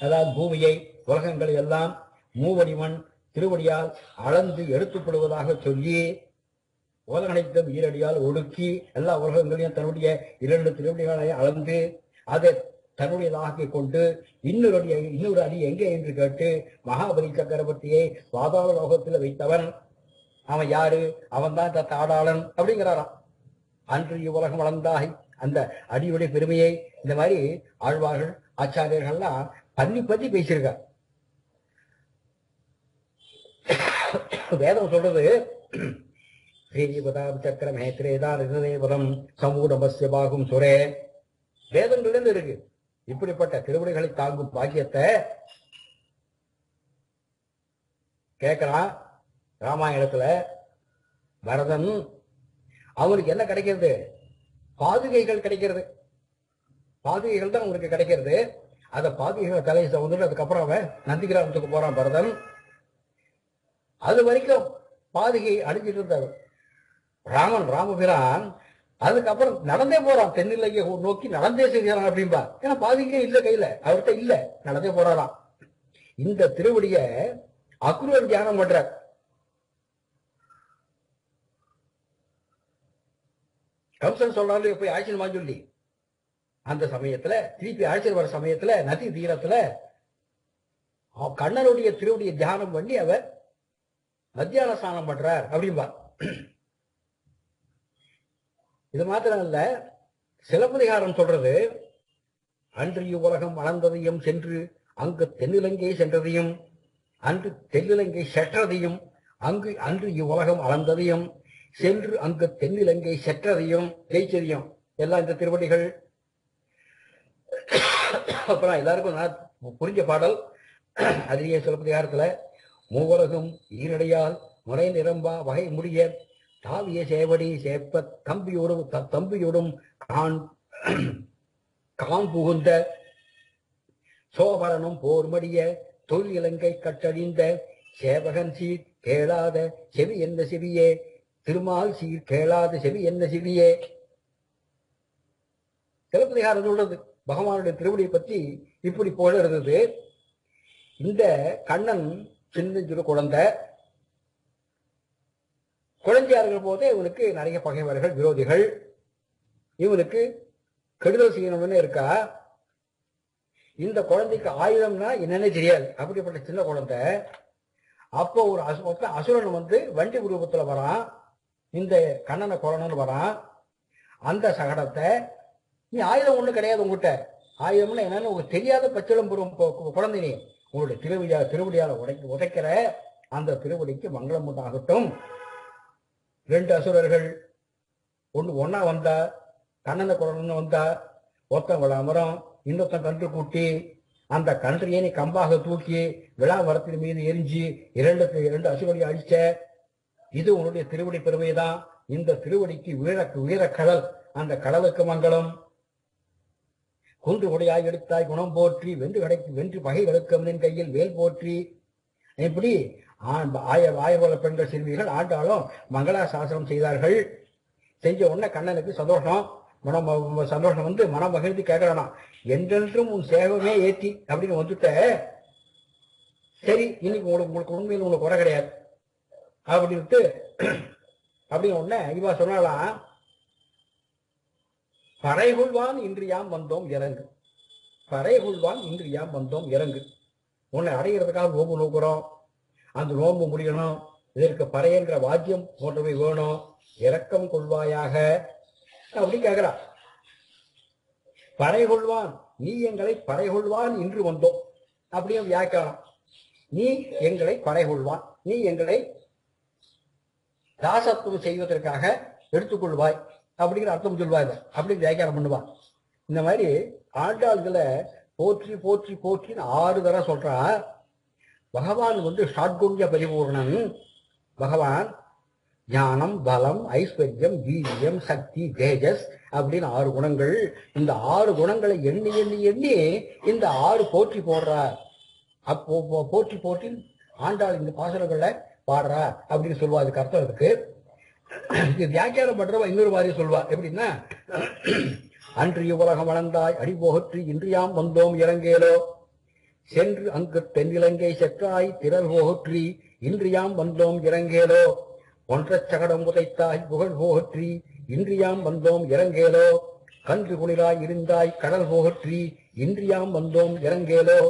அதாவது பூமியை உலகங்களை எல்லாம் மூவடிமண் திருவடியால் அளந்து எடுத்துப்படுவதாக சொல்லி உலகனைத்தும் ஈரடியால் ஒடுக்கி எல்லா உலகங்களையும் தன்னுடைய 2 திருவடிகளை அளந்து அதை தன்னுடையதாக்கி கொண்டு இன்னொரு அடி எங்கே என்று கேட்டு மகாபலி சக்கரவர்த்தியை பாதாள லோகத்தில் வைத்தவன் அவன் யாரு, அவன் தான் தாடாளன் அப்படிங்கிறாராம். அன்று இவ்வுலகம் வளர்ந்தாய் அந்த அடியுடைய பெருமையை இந்த மாதிரி ஆழ்வார்கள் ஆச்சாரியர்கள்லாம் பத்தி பேசியிருக்கார். வேதம் சொல்றது சக்கரம் ஹேத்ரேதான் சமூடமஸ்ய பாகும் சுரே வேதங்களிலிருந்து இருக்கு. இப்படிப்பட்ட திருவடிகளை தாங்கும் பாக்கியத்தை கேட்கிறான். ராமாயணத்துல பரதன் அவனுக்கு என்ன கிடைக்கிறது, பாதுகைகள் கிடைக்கிறது. பாதுகைகள் தான் அவனுக்கு கிடைக்கிறது. அந்த பாதுகைகளை தலையை வந்துட்டு அதுக்கப்புறம் அவன் நந்திகிராமத்துக்கு போறான் பரதன். அது வரைக்கும் பாதுகை அழிஞ்சிட்டு இருந்தார் ராமபிரான். அதுக்கப்புறம் நடந்தே போறான், தென்னிலங்கை நோக்கி நடந்தே செய்கிறான் அப்படின்பா. ஏன்னா பாதுகை இல்ல கையில, அவர்கிட்ட இல்ல, நடந்தே போறாராம். இந்த திருவடிய அக்ரூரன் தியானம் பண்றார். கம்சன் சொல்றாரு போய் ஆட்சியமா சொல்லி, அந்த சமயத்துல திருப்பி ஆட்சியர் வர சமயத்துல நதி தீரத்துல கண்ணனுடைய திருவடியை தியானம் பண்ணி அவர் மத்தியான ஸ்நானம் பண்றார் அப்படின்பா. இது மாத்திரம் இல்ல, சிலப்பதிகாரம் சொல்றது அன்று இவ்வுலகம் வளர்ந்ததையும் சென்று அங்கு தென்னிலங்கை சென்றதையும் அன்று தென்னிலங்கை செற்றதையும் அன்று இவ்வுலகம் அளந்ததையும் சென்று அங்கு தென்னிலங்கை செற்றதையும் ஜெயிச்சதையும் எல்லாம் இந்த திருவடிகள். அப்புறம் எல்லாருக்கும் புரிஞ்ச பாடல் அதிலேயே சிலப்பதிகாரத்துல மூவலகும் ஈரடையால் முறை நிரம்பா வகை முடிய தாவிய சேவடி சேப்ப தம்பியோடும் கான் புகுந்த சோபரனும் போர்மடிய தொல் இலங்கை கட்டழிந்த சேவகன் சீர் கேளாத செவி என்ன செவியே, திருமால் சீர் கேளாத செவி என்ன செவியே. சிலப்பதிகாரம் சொல்றது பகவானுடைய திருவடியை பற்றி இப்படி போல இருந்தது. இந்த கண்ணன் சின்ன குழந்தையார்கள் போதே இவனுக்கு நிறைய பகைவர்கள், விரோதிகள். இவனுக்கு கெடுதல் செய்யணும்னு இருக்கா. இந்த குழந்தைக்கு ஆயுதம்னா என்னன்னே தெரியாது, அப்படிப்பட்ட சின்ன குழந்தை. அப்போ ஒரு அசுரன் வந்து வண்டி ரூபத்துல வரான், இந்த கண்ணனை கொல்லணும்னு வரான். அந்த சகடத்தை நீ ஆயுதம் ஒண்ணு கிடையாது உங்ககிட்ட, ஆயுதம்னா என்னன்னு உங்களுக்கு தெரியாத பச்சிளம் குழந்தை, நீ உங்களுடைய திருவடியால உதைக்கிற அந்த திருவடிக்கு மங்களம் உண்டாகட்டும். 2 அசுரர்கள் ஒன்னா வந்தா, கண்ணனை கொல்லணும்னு வந்தா, ஒருத்தன் விளாமரம் இன்னொருத்தன் கன்று கூட்டி அந்த கன்றையை நீ கம்பாக தூக்கி விழா மரத்தின் மீது எரிஞ்சு 2 அசுரடி அழிச்ச. இது உன்னுடைய திருவடி பெருமைதான். இந்த திருவடிக்கு வீரக்கடல், அந்த கடலுக்கு மங்களம். குன்று உடையாய் எடுத்தாய் குணம் போற்றி, வென்று பகை எடுக்கவனின் கையில் வேல் போற்றி. இப்படி ஆயிரவள பெண்கள் சிறுமிகள் ஆண்டாலும் மங்களாசாசனம் செய்தார்கள். செஞ்ச உடனே கண்ணனுக்கு சந்தோஷம், சந்தோஷம் வந்து மனம் மகிழ்ந்து கேட்கறானா, என்றென்றும் உன் சேவமே ஏற்றி அப்படின்னு வந்துட்ட, சரி இன்னைக்கு உங்களுக்கு உண்மையில் உங்களுக்கு குறை கிடையாது அப்படின்ட்டு அப்படின்னு உடனே இவா சொன்னாலாம், பறைகொள்வான் இன்றியாம் வந்தோம் இறங்கு, பறைகொள்வான் இன்றியாம் வந்தோம் இறங்கு. உன்னை அடைகிறதுக்காக நோம்பு நோக்குறோம், அந்த நோம்பு முடியணும், இதற்கு பறையன்ற வாத்தியம் போன்றவை வேணும், இரக்கம் கொள்வாயாக அப்படி கேட்கிறா. பறைகொள்வான், நீ எங்களை பறைகொள்வான் இன்று வந்தோம் அப்படியும் வியாக்கியானம். நீ எங்களை பறைகொள்வான், நீ எங்களை தாசத்துவம் செய்வதற்காக எடுத்துக்கொள்வாய் அப்படிங்கிற அர்த்தம் சொல்வாங்க, அப்படி வியாக்கியானம் பண்ணுவான். இந்த மாதிரி ஆண்டாள்களை போற்றி போற்றி போற்றின்னு 6 தடவை சொல்றா. பகவான் வந்து ஷாட்குண்ய பரிபூர்ணன். பகவான் ஞானம், பலம், ஐஸ்வர்யம், வீரியம், சக்தி, தேஜஸ் அப்படின்னு 6 குணங்கள். இந்த 6 குணங்களை எண்ணி எண்ணி எண்ணி இந்த 6 போற்றி போடுறார். அப்போ போற்றி போற்றி ஆண்டாள் இந்த பாசுரங்களை பாடுறா அப்படின்னு சொல்லுவா. அதுக்கு அர்த்தம் இருக்கு. இது வியாக்கியானம் பண்றவா இன்னொரு மாதிரி சொல்வா. எப்படின்னா, அன்றிய உலகம் வளர்ந்தாய் அடிபோகற்றி இன்றியாம் வந்தோம் இறங்கேலோ, சென்று அங்கு தென்னிலங்கை செற்றாய் திரள் போகற்றி இன்றியாம் வந்தோம் இறங்கேலோ, ஒன்றச் சகடம் உதைத்தாய் புகழ் போகற்றி இன்றியாம் வந்தோம் இறங்கேலோ, கன்று குளிராய் இருந்தாய் கடல் போகற்றி இன்றியாம் வந்தோம் இறங்கேலோ,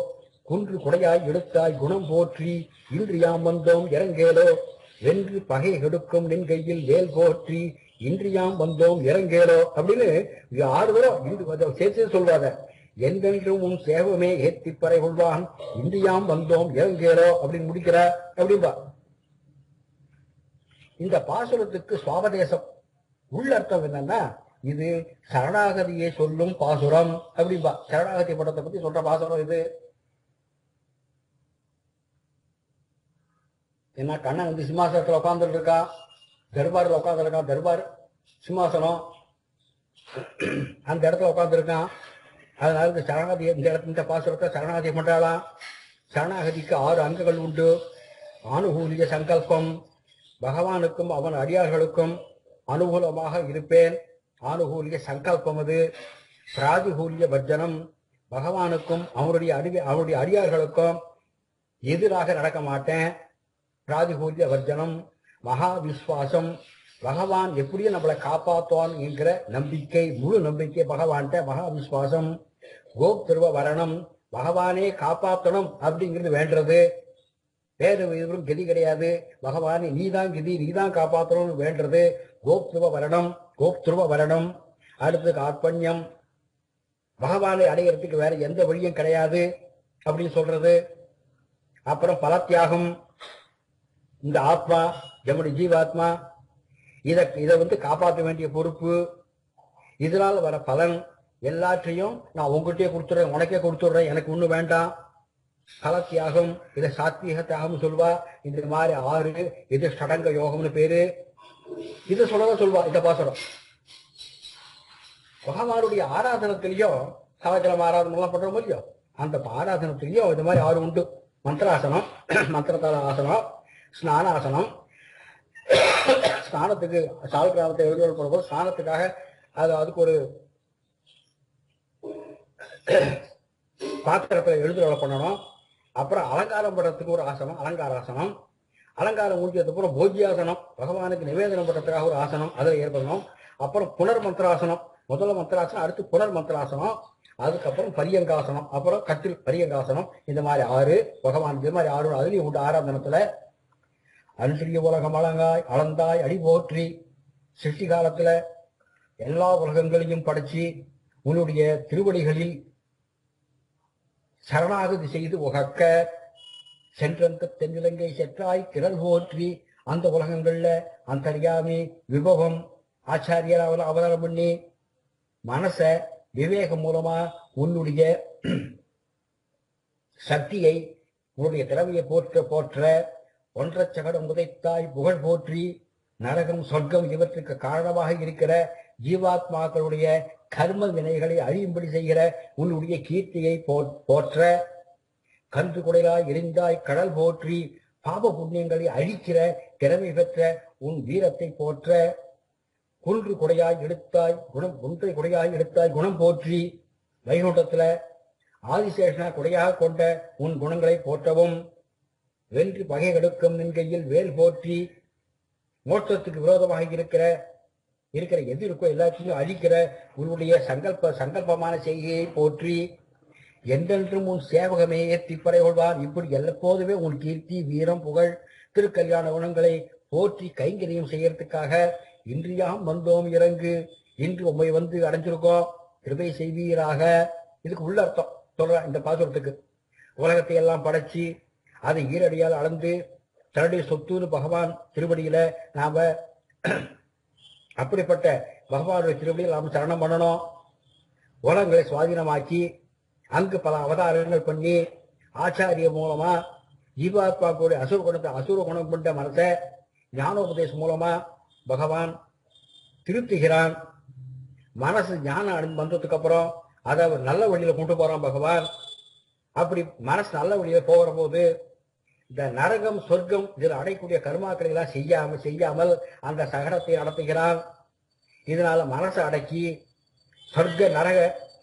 குன்று குடையாய் எடுத்தாய் குணம் போற்றி இன்றியாம் வந்தோம் இறங்கேலோ, வென்று பகை கெடுக்கும் நின் கையில் வேல் போற்றி இன்றியாம் வந்தோம் இறங்கேலோ அப்படின்னு 6 தடவை சேர்த்து சொல்வாங்க. என்றென்றும் உன் சேவமே ஏத்தி பறை கொள்வான் இன்றியாம் வந்தோம் இறங்கேலோ அப்படின்னு முடிக்கிற அப்படின்பா. இந்த பாசுரத்துக்கு சுவாபதேசம் உள்ளர்த்தம் என்னன்னா, இது சரணாகதியை சொல்லும் பாசுரம் அப்படின்பா. சரணாகதி படத்தை பத்தி சொல்ற பாசுரம் இது. என்ன, கண்ணன் வந்து சிம்மாசனத்துல உட்கார்ந்துட்டு இருக்கான், தர்பாரில் உட்காந்துருக்கான், தர்பார் சிம்மாசனம் அந்த இடத்துல உட்காந்துருக்கான். அதனால இந்த சரணாகதி இந்த பாசுரத்தை சரணாகதி பண்றாளாம். சரணாகதிக்கு 6 அங்கங்கள் உண்டு. ஆனுகூலிய சங்கல்பம், பகவானுக்கும் அவன் அடியார்களுக்கும் அனுகூலமாக இருப்பேன், ஆனுகூலிய சங்கல்பம் அது. பிராதிகூலிய வர்ஜனம், பகவானுக்கும் அவனுடைய அடியார்களுக்கும் எதிராக நடக்க மாட்டேன், பிராதிகூலிய வர்ஜனம். மகா விஸ்வாசம், பகவான் எப்படியும் நம்மளை காப்பாற்றுவான் என்கிற நம்பிக்கை, முழு நம்பிக்கை பகவான்கிட்ட, மகா விஸ்வாசம். கோப்திருவ வரணம், பகவானே காப்பாற்றணும் அப்படிங்கிறது வேண்டது, வேறு எதுவும் கதி கிடையாது, பகவானே நீதான் கதி, நீதான் காப்பாற்றணும் வேண்டது. கோப்திருவ வரணம், கோப்திருவ வரணம். அடுத்து கார்பண்யம், பகவானை அடைகிறதுக்கு வேற எந்த வழியும் கிடையாது அப்படின்னு சொல்றது. அப்புறம் பலத்தியாகம், இந்த ஆத்மா நம்முடைய ஜீவாத்மா, இதை வந்து காப்பாற்ற வேண்டிய பொறுப்பு, இதனால் வர பலன் எல்லாற்றையும் நான் உங்கள்கிட்டயே கொடுத்துட்றேன், உனக்கே கொடுத்துட்றேன், எனக்கு ஒண்ணு வேண்டாம். பலத்தியாகம், இதை சாத்வீக தியாகம் சொல்வா. இந்த மாதிரி 6 இது சடங்க யோகம்னு பேரு. இதை சொல்லதான் சொல்வா இந்த பாசுரம். பகவானுடைய ஆராதனத்திலையும் சவக்கிரம ஆராதனை எல்லாம் பண்றோம் இல்லையோ, அந்த ஆராதனத்திலையும் இந்த மாதிரி 6 உண்டு. மந்திராசனம், மந்திரத்தால ஆசனம், ஸ்நானாசனம், ஸ்நானத்துக்கு சால் கிராமத்தை எழுதுவது போடும்போது ஸ்நானத்துக்காக அதுக்கு ஒரு பாத்திரத்தில் எழுதுறவளை பண்ணணும். அப்புறம் அலங்காரம் பண்றதுக்கு ஒரு ஆசனம், அலங்காராசனம். அலங்காரம் முடிஞ்சதுக்கு அப்புறம் போஜ்யாசனம், பகவானுக்கு நிவேதனம் பண்றதுக்காக ஒரு ஆசனம், அதில் ஏற்படணும். அப்புறம் புனர் மந்திராசனம், முதல்ல மந்திராசனம், அடுத்து புனர் மந்திராசனம், அதுக்கப்புறம் பரியங்காசனம், அப்புறம் கட்டில் பரியங்காசனம். இந்த மாதிரி 6 பகவான், இந்த மாதிரி 6 அதுலயும் உண்டு ஆராதனத்துல. அன்றிய உலகம் அளந்தாய் அடி போற்றி, சிருஷ்டி காலத்துல எல்லா உலகங்களையும் படைச்சி உன்னுடைய திருவடிகளில் சரணாகதி செய்து உகக்க, சென்றந்த தென்னிலங்கை செற்றாய் திரள் போற்றி, அந்த உலகங்கள்ல அந்தர்யாமி விபவம் ஆச்சாரியர் அவதாரம் பண்ணி மனச விவேகம் மூலமா உன்னுடைய சக்தியை, உன்னுடைய திறமையை போற்ற ஒன்றச் சகடம் உதைத்தாய் புகழ் போற்றி, நரகம் சொர்க்கம் இவற்றுக்கு காரணமாக இருக்கிற ஜீவாத்மாக்களுடைய கர்ம வினைகளை அழியும்படி செய்கிற உன்னுடைய கீர்த்தியை போற்ற, கன்று குடையாய் எரிந்தாய் கடல் போற்றி பாப புண்ணியங்களை அழிக்கிற திறமை பெற்ற உன் வீரத்தை போற்ற, குன்று குடையாய் எடுத்தாய் குணம் ஒன்றை குடையாய் எடுத்தாய் குணம் போற்றி, வைகுண்டத்துல ஆதிசேஷனா குடையாக கொண்ட உன் குணங்களை போற்றவும், வென்று பகை கெடுக்கும் நின் கையில் வேல் போற்றி, மோட்சத்துக்கு விரோதமாக இருக்கிற எது இருக்கோ எல்லாத்தையும் அழிக்கிற உன்னுடைய சங்கல்பமான செய்கையை போற்றி, என்றென்றும் உன் சேவகமே ஏற்றிப்பறை கொள்வார். இப்படி எப்போதுமே உன் கீர்த்தி வீரம் புகழ் திருக்கல்யாண குணங்களை போற்றி கைங்கரியம் செய்யறதுக்காக இன்றியாம் வந்தோம் இறங்கு, இன்று உண்மை வந்து அடைஞ்சிருக்கோம், கிருபை செய்வீராக. இதுக்கு உள்ள அர்த்தம் சொல்ற இந்த பாசுரத்துக்கு, உலகத்தை எல்லாம் படைச்சி அதை ஈரடியால் அளந்து தன்னுடைய சொத்துன்னு பகவான் திருவடியில நாம அப்படிப்பட்ட பகவானுடைய திருவடியில் நாம் சரணம் பண்ணணும். உலகங்களை சுவாதீனமாக்கி அங்கு பல அவதாரங்கள் பண்ணி ஆச்சாரிய மூலமா ஜீவாத்மாக்களுடைய அசுர குணம் கொண்ட மனசை ஞானோபதேசம் மூலமா பகவான் திருத்துகிறான். மனசு ஞானம் வந்ததுக்கு அப்புறம் அதை நல்ல வழியில கொண்டு போறான் பகவான். அப்படி மனசு நல்ல வழியில போகிற போது இந்த நரகம் சொர்க்கம் இதில் அடையக்கூடிய கர்மாக்களை எல்லாம் செய்யாமல் அந்த சகடத்தை நடத்துகிறான். இதனால மனசை அடக்கி சொர்க்க நரக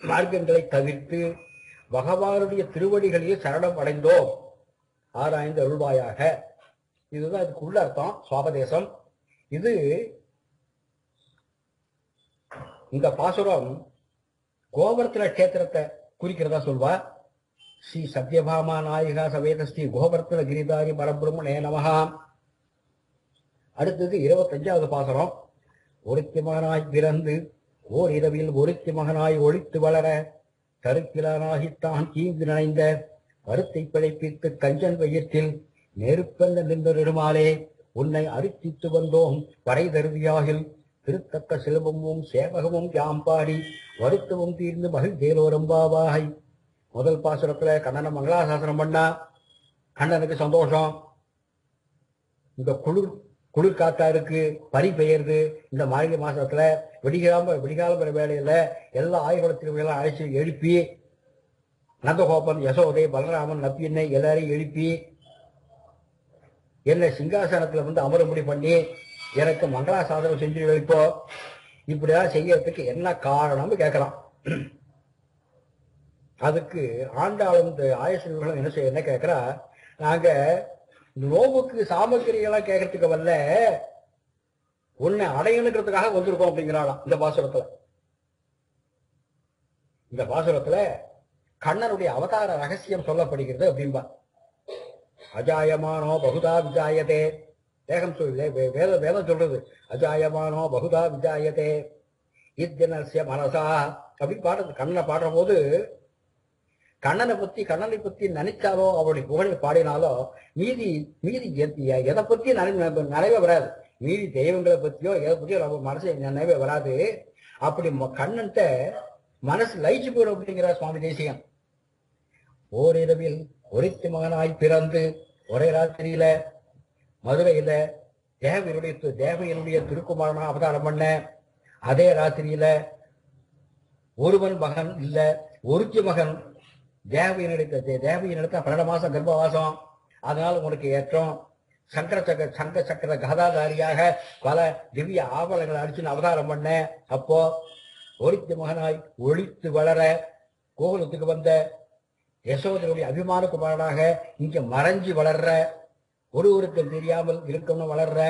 மார்க்கங்களை தவிர்த்து பகவானுடைய திருவடிகளில் சரணம் அடைந்தோம், ஆராய்ந்து அருள்வாயாக. இதுதான் இதுக்கு உள்ள அர்த்தம், சுவாபதேசம். இது இந்த பாசுரம் கோவர்த்தன கஷேத்திரத்தை குறிக்கிறதா சொல்வா. ஸ்ரீ சத்யபாமா நாயிகா சவேத ஸ்ரீ கோவர்த்தன கிரிதாரி பரபிரம்மணே நமஹா. அடுத்தது 25வது பாசுரம். ஒருத்தி மகனாய் பிறந்து ஓர் இரவில் ஒருத்தி மகனாய் ஒழித்து வளர கருக்கிலானாகித்தான் தீங்கு நினைந்த கருத்தை பிழைப்பித்து கஞ்சன் வயிற்றில் நெருப்பென்ற நின்றருமாலே உன்னை அரித்தித்து வந்தோம் வரை தருவியாகில் திருத்தக்க செல்வமும் சேவகமும் யாம்பாடி வருத்தமும் தீர்ந்து மகிழ்ந்தேலோரம்பாவாய். முதல் பாசுரத்துல கண்ணனை மங்களாசாசனம் பண்ணா கண்ணனுக்கு சந்தோஷம். இந்த குளிர் காத்தா இருக்கு, பனி பெயர்ந்து இந்த மார்கழி மாசத்துல விடிகால வேலையில எல்லா ஆய்வுகளத்திலும் அழைச்சி எழுப்பி நந்தகோபன் யசோதை பலராமன் நப்பியனை எல்லாரையும் எழுப்பி என்னை சிங்காசனத்துல வந்து அமரும்படி பண்ணி எனக்கு மங்களாசாசனம் செஞ்சு வைப்போ, இப்படிதான் செய்யறதுக்கு என்ன காரணம்னு கேட்கலாம். அதுக்கு ஆண்டாளும் ஆயசர்களும் என்ன கேட்கிறா, நாங்க நோவுக்கு சாமக்கிரியெல்லாம் கேட்கறதுக்கு வரல, உன்னை அடையணுங்கிறதுக்காக வந்திருக்கோம் அப்படிங்கிறாளாம் இந்த பாசுரத்துல. இந்த பாசுரத்துல கண்ணனுடைய அவதார ரகசியம் சொல்லப்படுகிறது அப்படின்பா. அஜாயமானோ பகுதா விஜாயதே, வேகம் வேதம் சொல்றது அஜாயமானோ பகுதா விஜாயதே இத்தியனஸ்ய மனசா அப்படின்னு பாடுறது. கண்ணனை பாடுற போது கண்ணனை பத்தி நினைச்சாலோ அவருடைய புகழை பாடினாலோ மீதி எதை பத்தி நினைவே வராது. மீதி தெய்வங்களை பத்தியோ எதை பத்தியோ நம்ம மனசு நினைவே வராது. அப்படி கண்ணன்ட்ட மனசு லயிச்சு போயிடும் அப்படிங்கிற சுவாமி தேசிகன். ஓரிரவில் ஒருத்தி மகனாய் பிறந்து ஒரே ராத்திரியில மதுரையில தேவையினுடைய திருக்குமாரனா அவதாரம் பண்ண அதே ராத்திரியில ஒருவன் மகன் இல்ல ஒருத்தி மகன் தேவையினிடத்த 12 மாசம் கர்ப்பவாசம். அதனால உனக்கு ஏற்றம் சங்க சக்கர கதாதாரியாக பல திவ்ய ஆவணங்களை அடிச்சுன்னு அவதாரம் பண்ண. அப்போ ஒருத்தி மகனாய் ஒழித்து வளர கோகுலத்துக்கு வந்த யசோதனுடைய அபிமான குமாரனாக இங்க மறைஞ்சு வளர்ற, ஒருவருக்கு தெரியாமல் இருக்கணும் வளர்ற,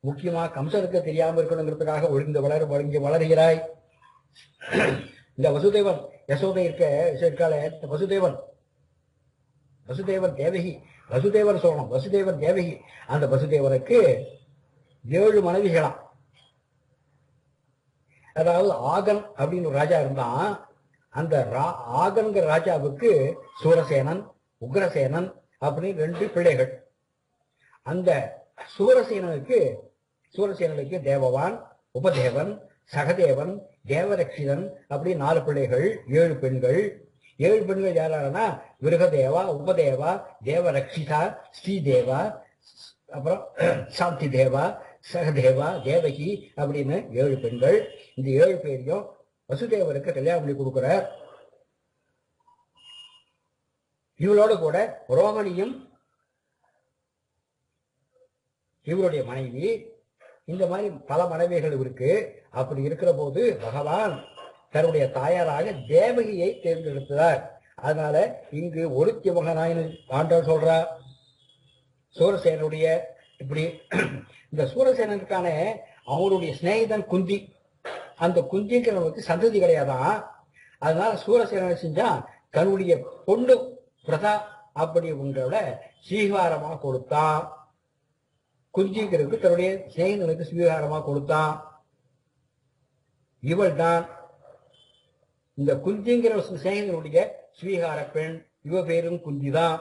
முக்கியமா கம்சனுக்கு தெரியாமல் இருக்கணுங்கிறதுக்காக ஒழுங்கு வளர்கிறாய். இந்த வசுதேவன் யசோதை இருக்காளே, வசுதேவன் தேவகி, வசுதேவன் சொல்லணும், வசுதேவன் தேவகி. அந்த வசுதேவனுக்கு 7 மனைவிகளாம். அதாவது ஆகன் அப்படின்னு ஒரு ராஜா இருந்தான். அந்த ஆகன்கிற ராஜாவுக்கு சூரசேனன் உக்ரசேனன் அப்படின்னு 2 பிள்ளைகள். அந்த சூரசேனனுக்கு தேவவான் உபதேவன் சகதேவன் தேவரட்சிதன் அப்படி 4 பிள்ளைகள், 7 பெண்கள். 7 பெண்கள் யாரானா விருகதேவா உபதேவா தேவரட்சிதா ஸ்ரீதேவா அப்புறம் சாந்தி தேவா சகதேவா, தேவகி அப்படின்னு 7 பெண்கள். இந்த 7 பேரையும் வசுதேவருக்கு கல்யாணம் பண்ணி கொடுக்கிறார். இவளோடு கூட ரோகிணியும் இவருடைய மனைவி. இந்த மாதிரி பல மனைவிகள் இருக்கு. அப்படி இருக்கிற போது பகவான் தன்னுடைய தாயாராக தேவகியை தேர்ந்தெடுத்தார். அதனால இங்கு ஒருத்தி மகனாயின்னு ஆண்டவர் சொல்றார். சூரசேனுடைய இப்படி இந்த சூரசேனனுக்கான அவருடைய சிநேகிதன் குந்தி. அந்த குந்திங்கிறவனுக்கு சந்ததி கிடையாதான். அதனால சூரசேனனை செஞ்சா தன்னுடைய பொண்ணு பிரதா அப்படி உங்களோட ஸ்வீகாரமா கொடுத்தான். குந்திங்கிறதுக்கு தன்னுடைய சிநேகிதனுக்கு ஸ்வீகாரமா கொடுத்தான். இவள் தான் இந்த குந்திங்கிற சிநேகிதனுடைய ஸ்வீகார பெண். இவ பேரும் குந்திதான்.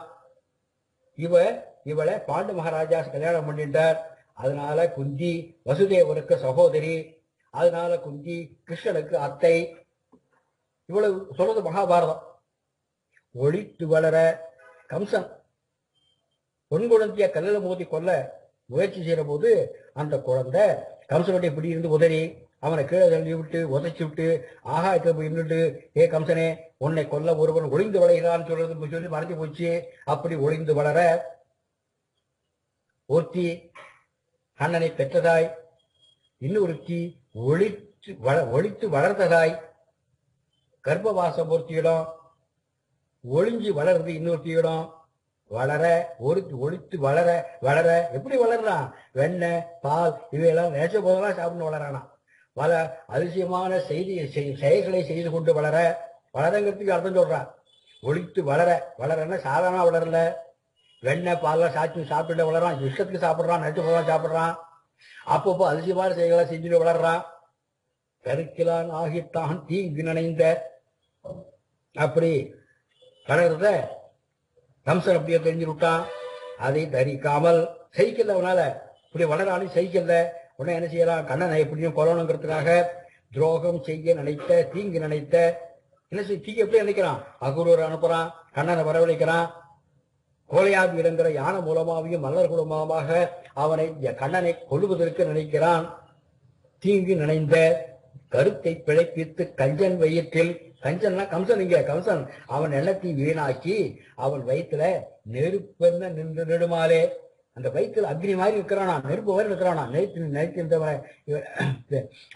இவளை பாண்டு மகாராஜா கல்யாணம் பண்ணிட்டார். அதனால குந்தி வசுதேவருக்கு சகோதரி. அதனால குந்தி கிருஷ்ணனுக்கு அத்தை. இவ்வளவு சொல்றது மகாபாரதம். ஒளித்து வளர கம்சன் பொன் குழந்தைய கல்லில் மோதி கொல்ல முயற்சி செய்யற போது அந்த குழந்தை கம்சனுடைய இப்படி இருந்து உதறி அவனை கீழே தள்ளி விட்டு உதைச்சி விட்டு ஆகாயத்தை போய் நின்றுட்டு, ஏ கம்சனே, உன்னை கொல்ல ஒருவன் ஒளிந்து வளைகிறான்னு சொல்றது சொல்லி மறைஞ்சு போச்சு. அப்படி ஒளிந்து வளர ஒருத்தி அண்ணனை பெற்றதாய், இன்னொருத்தி ஒளித்து வளர்ந்ததாய். கர்ப்பவாசம் ஒருத்தியிடம், ஒளிஞ்சு வளர்றது இன்னொருத்தியிடம். வளர ஒளித்து வளர வளர எப்படி வளர்றான்? வெண்ணெய் பால் இவையெல்லாம் நேச்ச போதெல்லாம் சாப்பிட்டு வளரானா. பல அதிசயமான செயல்களை செய்து கொண்டு வளரங்கிறதுக்கு அர்த்தம் சொல்றான். ஒளித்து வளர வளரன்னா சாதாரண வளரல. வெண்ணெய் பால்லாம் சாப்பிட்டு வளரான். விஷத்துக்கு சாப்பிட்றான், நட்டு போதான் சாப்பிட்றான். அப்பப்போ அதிசயமான செயல்களை செஞ்சுட்டு வளர்றான். கருக்கிலான் ஆகித்தான் தீங்கு நினைந்த அப்படி வளர்றத கம்சன் அப்படியே தெரிஞ்சு விட்டான். அதை தரிக்காமல் சைக்கிள் அவனால இப்படி வளராலும் சைக்கிள்ல உடனே என்ன செய்யலாம்? கண்ணனை எப்படியும் கொல்லணுங்கிறதுக்காக துரோகம் செய்ய நினைத்த, தீங்கு நினைத்த, என்ன செய்ய தீங்கு எப்படி நினைக்கிறான்? அகுரூர் அனுப்புறான், கண்ணனை வரவழைக்கிறான். கோலையாபி இடங்கிற யானை மூலமாகவும் மல்லர் குலமாக அவனை கண்ணனை கொள்வதற்கு நினைக்கிறான். தீங்கு நினைந்த கருத்தை பிழைப்பித்து கஞ்சன் வயிற்றில், கஞ்சன்னா கம்சன், இங்க கம்சன் அவன் எண்ணத்தை வீணாக்கி அவன் வயிற்றுல நெருப்பென்ன நின்று நெடுமாலே, அந்த வயிற்றுல அக்னி மாதிரி இருக்கிறானா, நெருப்பு மாதிரி இருக்கிறானா, நெருப்பின்றவன்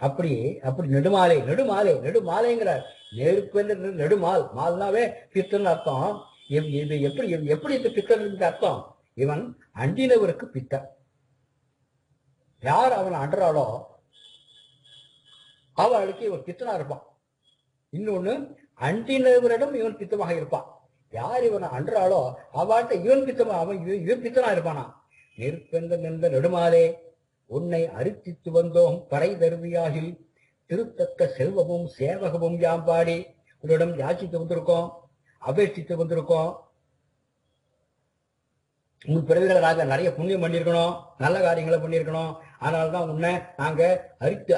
அப்படி அப்படி நெடுமாலை நெடுமாலை நெடுமாலைங்கிற நெருப்பென்று நெடுமால், மால்னாவே பித்தன் அர்த்தம். இது எப்படி எப்படி இந்த பித்தனுக்கு அர்த்தம்? இவன் அண்டினவருக்கு பித்தன். யார் அவன் அன்றாலோ அவளுக்கு இவன் பித்தனா இருப்பான். இன்னொன்னு, அண்டினவரிடம் இவன் பித்தமாக இருப்பான். யார் இவன் அன்றாலோ அவள்கிட்ட இவன் பித்தமா, இவன் பித்தனா இருப்பானா. நெருப்பென்ற நின்ற நெடுமாலே உன்னை அரித்தித்து வந்தோம் பறை தருவியாகில் திருத்தக்க செல்வமும் சேவகமும் யாம்பாடி உன்னிடம் யாச்சித்து வந்திருக்கோம், அபேட்சித்து வந்திருக்கோம். உன் பிறவிகளை நாங்கள் நிறைய புண்ணியம் பண்ணியிருக்கணும், நல்ல காரியங்களை பண்ணியிருக்கணும். அதனால்தான் உன்னை நாங்க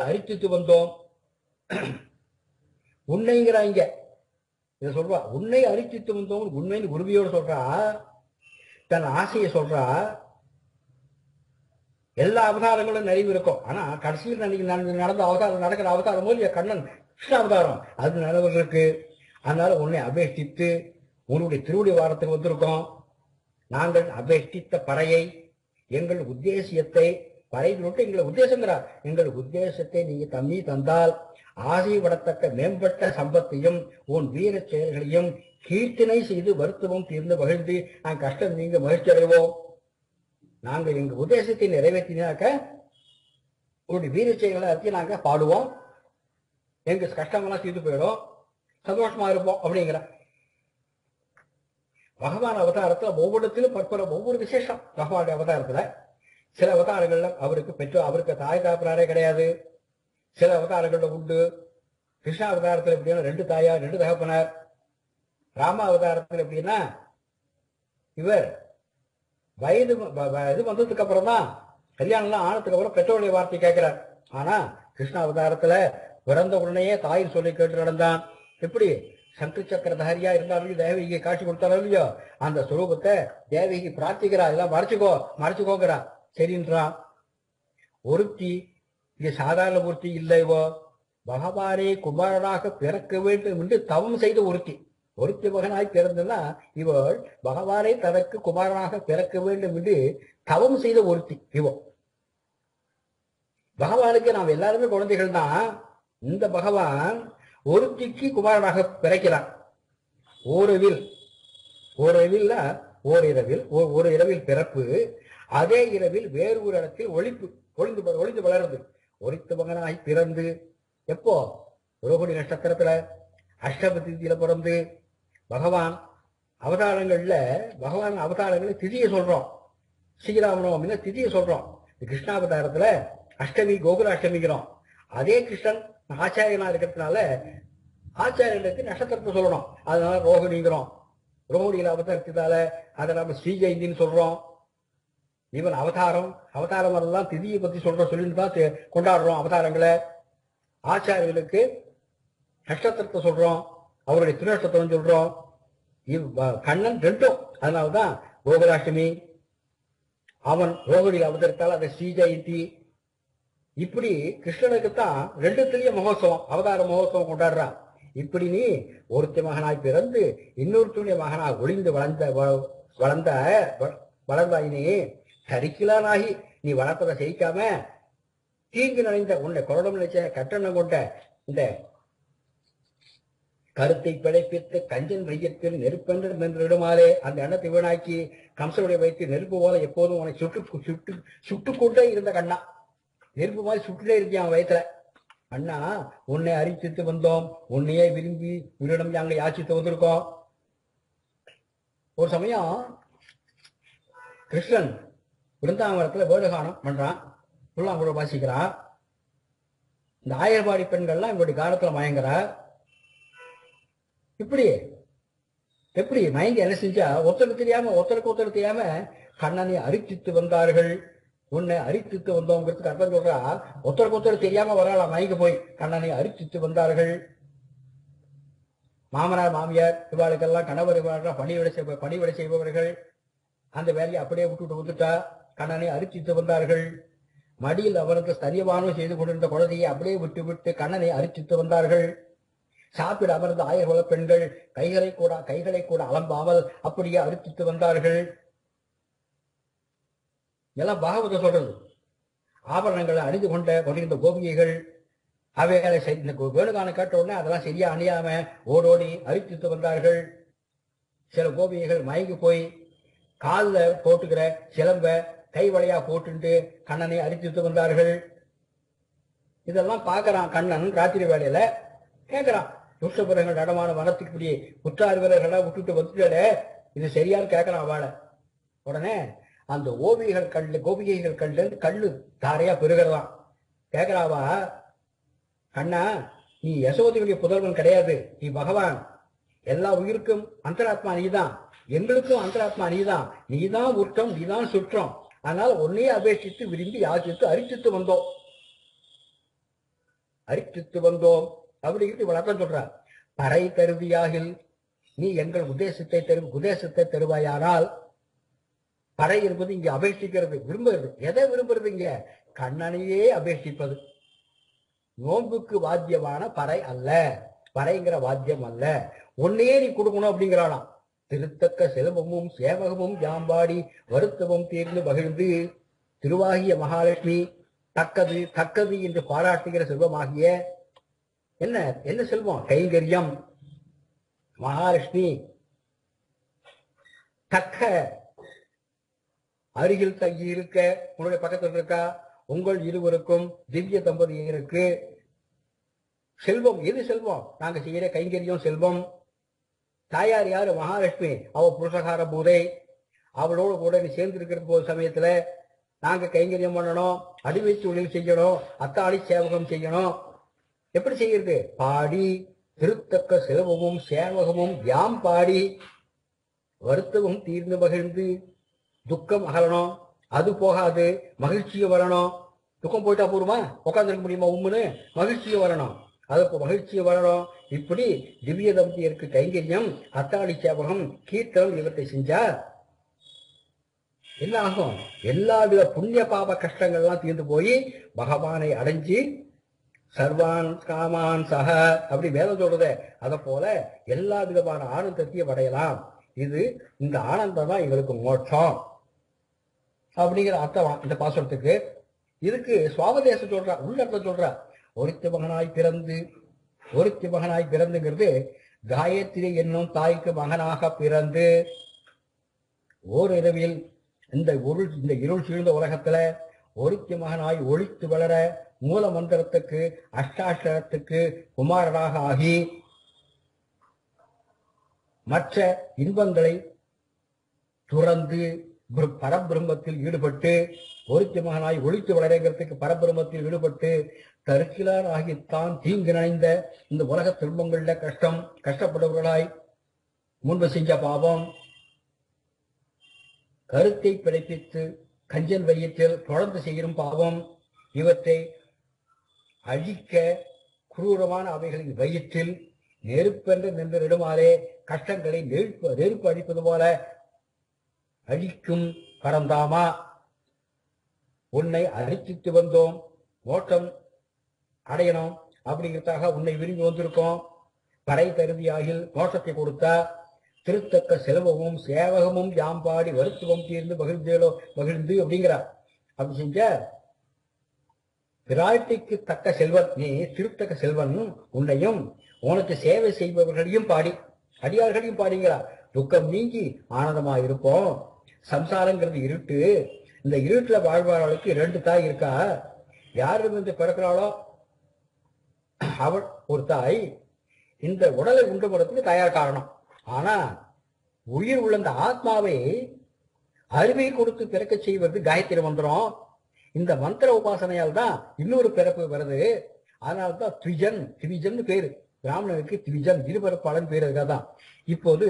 அரித்தித்து வந்தோம். உன்னைங்கிறாங்க இதை சொல்றா. உன்னை அரித்தித்து வந்தோம் உண்மைன்னு உறுதியோடு சொல்றா. தன் ஆசையை சொல்றா. எல்லா அவதாரங்களும் நிறைவு இருக்கும். ஆனா கடைசியில் நடந்த அவதாரம், நடக்கிற அவதாரம் போது கண்ணன் கிருஷ்ண அவதாரம் அது நடவதற்கு. அதனால உன்னை அபேஷ்டித்து உன்னுடைய திருவடி வாரத்துக்கு வந்திருக்கோம். நாங்கள் அபேஷ்டித்த பறையை, எங்கள் உத்தேசியத்தை, பறை விட்டு எங்களை உத்தேசங்கிறார், எங்கள் உத்தேசத்தை நீங்க தம்பி தந்தால் ஆசைப்படத்தக்க மேம்பட்ட சம்பத்தையும் உன் வீர செயல்களையும் கீர்த்தனை செய்து வருத்தமும் தீர்ந்து மகிழ்ந்து நாங்கள் கஷ்டம் நீங்க மகிழ்ச்சி அடைவோம். நாங்கள் எங்க உத்தேசத்தை நிறைவேற்றினாக்க உன்னுடைய வீர செயல்களை அறுத்தி நாங்க பாடுவோம், எங்க கஷ்டங்கள்லாம் தீர்ந்து போயிடும், சந்தோஷமா இருப்போம் அப்படிங்கிற. பகவான் அவதாரத்துல ஒவ்வொருத்திலும் ஒவ்வொரு விசேஷம். பகவானுடைய அவதாரத்துல சில அவதாரங்கள்ல அவருக்கு தாய் தாப்பனாரே கிடையாது. சில அவதாரங்கள்ல உண்டு. கிருஷ்ண அவதாரத்துல எப்படின்னா 2 தாயார் 2 தகப்பனார். ராம அவதாரத்துல எப்படின்னா இவர் வயது இது வந்ததுக்கு அப்புறம் தான், கல்யாணம்லாம் ஆனதுக்கு அப்புறம் பெற்றோருடைய வார்த்தை கேட்கிறார். ஆனா கிருஷ்ண அவதாரத்துல பிறந்த உடனேயே தாயின் சொல்லி கேட்டு நடந்தான். எப்படி சங்கு சக்கரதாரியா இருந்தாலும் தேவகியை காட்சி கொடுத்தாலும் இல்லையோ, அந்த சுரூபத்தை தேவகி பிரார்த்திக்கிறா, இதெல்லாம் மறைச்சுக்கோங்கிறா. சரின்றான். ஒருத்தி, இது சாதாரண ஒருத்தி இல்லைவோ, பகவானே குமாரனாக பிறக்க வேண்டும் என்று தவம் செய்த ஒருத்தி. ஒருத்தி மகனாய் பிறந்தனா இவள் பகவானே தனக்கு குமாரனாக பிறக்க வேண்டும் என்று தவம் செய்த ஒருத்தி இவள். பகவானுக்கு நாம் எல்லாருமே குழந்தைகள் தான். இந்த பகவான் ஒருத்திக்கு குமாரனாக பிறக்கிறான். ஓரிரவில் ஒரு இரவில் பிறப்பு, அதே இரவில் வேறு ஒரு இடத்தில் ஒளிந்து வளருது. ஒருத்த மகனாய் பிறந்து எப்போ ரோகிணி நட்சத்திரத்துல அஷ்டம திதியில பிறந்து பகவான் அவதாரங்களை திதியை சொல்றோம். ஸ்ரீராமநவமின்னு திதியை சொல்றோம். கிருஷ்ணாவதாரத்துல அஷ்டமி கோகுலாஷ்டமிக்கிறோம். அதே கிருஷ்ணன் ஆச்சாரியனா இருக்கிறதுனால ஆச்சாரியனுக்கு நட்சத்திரத்தை சொல்லணும். அதனால ரோகிணிங்கிறோம். ரோகிணியில அவதரித்ததால அதை நம்ம ஸ்ரீ ஜெயந்தின்னு சொல்றோம். இவன் அவதாரம் எல்லாம் திதியை பத்தி சொல்லிட்டு தான் கொண்டாடுறோம் அவதாரங்களை. ஆச்சாரியர்களுக்கு நட்சத்திரத்தை சொல்றோம், அவருடைய திருநட்சத்திரம் சொல்றோம். கண்ணன் ரெண்டும். அதனால்தான் கோகுலாஷ்டமி, அவன் ரோகிணியில் அவதரித்தால் அதை ஸ்ரீ ஜெயந்தி. இப்படி கிருஷ்ணனுக்குத்தான் ரெண்டுத்திலேயே மகோத்சவம், அவதார மகோத்சவம் கொண்டாடுறான். இப்படி நீ ஒருத்தி மகனாய் பிறந்து இன்னொருத்தனுடைய மகனாய் ஒளிந்து வளர்ந்தாயினே சரிக்கலானாகி நீ வளர்ப்பதை செய்யாம தீங்கு நினைந்த உன்னை கொரடம் நினைச்ச கட்டணம் கொண்ட இந்த கருத்தை பிழைப்பித்து கஞ்சன் மையத்தில் நெருப்பென்று நின்றுடுமாறே அந்த எண்ணத்தை வீணாக்கி கம்சனுடைய வைத்து நெருப்பு போல எப்போதும் உனக்கு சுட்டுக்கொண்டே இருந்த கண்ணா. நெருப்பு மாதிரி சுட்டுட்டே இருக்கியான் வயத்துல. அண்ணா, உன்னை அரிசித்து வந்தோம், உன்னையே விரும்பி உன்னிடம் நாங்கள் யாச்சித்து வந்திருக்கோம். ஒரு சமயம் கிருஷ்ணன் விருந்தாவனத்துல வேதகானம் பண்றான், புல்லாங்குழ வாசிக்கிறான். இந்த ஆயர்பாடி பெண்கள்லாம் இவருடைய காலத்துல மயங்குறா. இப்படி எப்படி மயங்கி என்ன செஞ்சா ஒருத்தருக்கு ஒருத்தர் தெரியாம கண்ணனை அரிசித்து வந்தார்கள். உன்னை அரிசித்து வந்தோங்கிறதுக்கு அர்த்தம் சொல்றா, ஒருத்தருக்கு ஒருத்தர் தெரியாம வரலாம் மயங்க போய் கண்ணனை அரிசித்து வந்தார்கள். மாமனார் மாமியார் இவாளுக்கெல்லாம் கணவர் பணிவிடை செய்பவர்கள் அந்த வேலையை அப்படியே விட்டுட்டு வந்துட்டா. கண்ணனை அரிசித்து வந்தார்கள். மடியில் அவருக்கு ஸ்தரியபானம் செய்து கொண்டிருந்த குழந்தையை அப்படியே விட்டு கண்ணனை அரிசித்து வந்தார்கள். சாப்பிட அமர்ந்த ஆயர்குல பெண்கள் கைகளை கூட அலம்பாமல் அப்படியே அரிசித்து வந்தார்கள். எல்லாம் பாகவத சொல்றது. ஆபரணங்களை அணிந்து கொண்டிருந்த கோபிகைகள் அவைகளை வேணுகான கேட்ட உடனே அதெல்லாம் சரியா அணியாம ஓடோடி அரிசித்து வந்தார்கள். சில கோபிகைகள் மயங்கி போய் காலில் போட்டுக்கிற சிலம்ப கை வளையா போட்டு கண்ணனை அரிசித்து வந்தார்கள். இதெல்லாம் பார்க்கறான் கண்ணன். ராத்திரி வேலையில கேட்கிறான், துஷ்டபுரங்கள் நடமான வனத்துக்குரிய குற்றாறு வீரர்களா விட்டுட்டு வந்துட்டாலே இது சரியான்னு கேட்கறான் அவளை. உடனே அந்த கோபிகைகள் கண்ணு தாரையா பெருகிறதான். கேட்கிறாவா, கண்ணா, நீ யசோதையுடைய புதல்வன் கிடையாது, நீ பகவான். எல்லா உயிருக்கும் அந்தராத்மா நீதான், எங்களுக்கும் அந்தராத்மா நீதான். நீதான் உற்றம், நீதான் சுற்றம். அதனால உன்னையே அபேட்சித்து விரும்பி யாசித்து அரிசித்து வந்தோம் அப்படிங்கிட்டு வளர்த்த சொல்றார். பறை தருவியாகில் நீ எங்கள் உதேசத்தை தருவாயானால். பறை என்பது இங்க அபேட்சிக்கிறது, விரும்புறது. எதை விரும்புறது? இங்க கண்ணனையே அபேட்சிப்பது. நோன்புக்கு வாத்தியமான பறை அல்ல, பறைங்கிற வாத்தியம் அல்ல. உன்னையே நீ கொடுக்கணும் அப்படிங்கிறானாம். திருத்தக்க செல்வமும் சேவகமும் ஜாம்பாடி வருத்தமும் தீர்ந்து மகிழ்ந்து திருவாகிய மகாலட்சுமி தக்கது என்று பாராட்டுகிற செல்வமாகிய என்ன செல்வம்? கைங்கரியம். மகாலட்சுமி தக்க அருகில் தங்கி இருக்க, உங்களுடைய பக்கத்தில் இருக்கா. உங்கள் இருவருக்கும் திவ்ய தம்பதியருக்கு செல்வம். எது செல்வம்? நாங்க செய்யற கைங்கரியம் செல்வம். தாயார் யாரு? மகாலட்சுமி. அவ புருஷகார பூதை. அவளோடு கூட நீ சேர்ந்து இருக்கிற போது சமயத்துல நாங்க கைங்கரியம் பண்ணணும், அடிமை தொழில் செய்யணும், அத்தாளி சேவகம் செய்யணும். எப்படி செய்யறது? பாடி திருத்தக்க செல்வமும் சேவகமும் யாம் பாடி வருத்தமும் தீர்ந்து மகிழ்ந்து. துக்கம் அகலணும், அது போகாது, மகிழ்ச்சியை வரணும். துக்கம் போயிட்டா போருமா? உட்காந்துருக்க முடியுமா? உம்முன்னு மகிழ்ச்சியை வரணும், அதுக்கு மகிழ்ச்சியை வரணும். இப்படி திவ்ய தம்பதியருக்கு கைங்கரியம், அத்தாளி சேவகம், கீர்த்தனம் இவற்றை செஞ்சா என்ன ஆகும்? எல்லாவித புண்ணிய பாப கஷ்டங்கள்லாம் தீர்ந்து போய் பகவானை அடைஞ்சு சர்வான் காமான் சக அப்படி வேதம் சொல்றத அத போல எல்லா விதமான ஆனந்தத்தையும் அடையலாம். இந்த ஆனந்தம் தான் எங்களுக்கு மோட்சம் அப்படிங்கிற அர்த்தம் இந்த பாசுரத்துக்கு. இதுக்கு சுவாபதேசம் சொல்றா, உள்ளர்த்தம் சொல்றா. ஒருத்தி மகனாய் பிறந்துங்கிறது காயத்ரி என்னும் தாய்க்கு மகனாக பிறந்து ஓரிரவில் இந்த இருள் சூழ்ந்த உலகத்துல ஒருத்தி மகனாய் ஒளித்து வளர மூல மந்திரத்துக்கு அஷ்டாட்சரத்துக்கு குமாரனாக ஆகி மற்ற இன்பங்களை துறந்து பரபிரம்மத்தில் ஈடுபட்டு ஒருத்தி மகனாய் ஒளித்து வளரங்கிறதுக்கு பரபிரம்மத்தில் ஈடுபட்டு தருக்கிலார் ஆகித்தான் தீங்கு நினைந்த இந்த உலக துன்பங்கள்ல கஷ்டப்படுபவர்களாய் முன்பு செஞ்ச பாவம், கருத்தை பிழைப்பித்து கஞ்சன் வயிற்றில் தொடர்ந்து செய்யும் பாவம், இவற்றை அழிக்க குரூரமான அவைகளின் வயிற்றில் நெருப்பென்று நின்று நெடுமாறே கஷ்டங்களை நெருப்பு அடிப்பது போல அழிக்கும் பரந்தாமா, உன்னை அரிசித்து வந்தோம், மோட்சம் அடையணும் அப்படிங்கிறதாக உன்னை விரும்பி வந்திருக்கோம். பறை தருதியாகில் மோட்சத்தை கொடுத்தா திருத்தக்க செல்வமும் சேவகமும் யாம்பாடி வருத்துவம் தீர்ந்து மகிழ்ந்து அப்படிங்கிறார். அப்படி செஞ்ச பிராட்டிக்கு தக்க செல்வன் நீ, திருத்தக்க செல்வன் உன்னையும் உனக்கு சேவை செய்பவர்களையும் பாடி அடியார்களையும் பாடிங்கிறார். துக்கம் நீங்கி ஆனந்தமா இருப்போம். சம்சாரங்கிறது இருட்டு. இந்த இருட்டுல வாழ்வாளர்களுக்கு 2 தாய் இருக்கா. யாரு வந்து பிறக்கிறாளோ அவள் ஒரு தாய். இந்த உடலை உண்டு போறதுக்கு தயார் காரணம். ஆனா உயிர் உள்ள அந்த ஆத்மாவை அறிவை கொடுத்து பிறக்க செய்வது காயத்ரி மந்திரம். இந்த மந்திர உபாசனையால் தான் இன்னொரு பிறப்பு வருது. அதனால்தான் திவிஜன் பேரு. பிராமணனுக்கு திவிஜன் இருபரப்பாளன் பேரு. அதுக்காகதான் இப்போது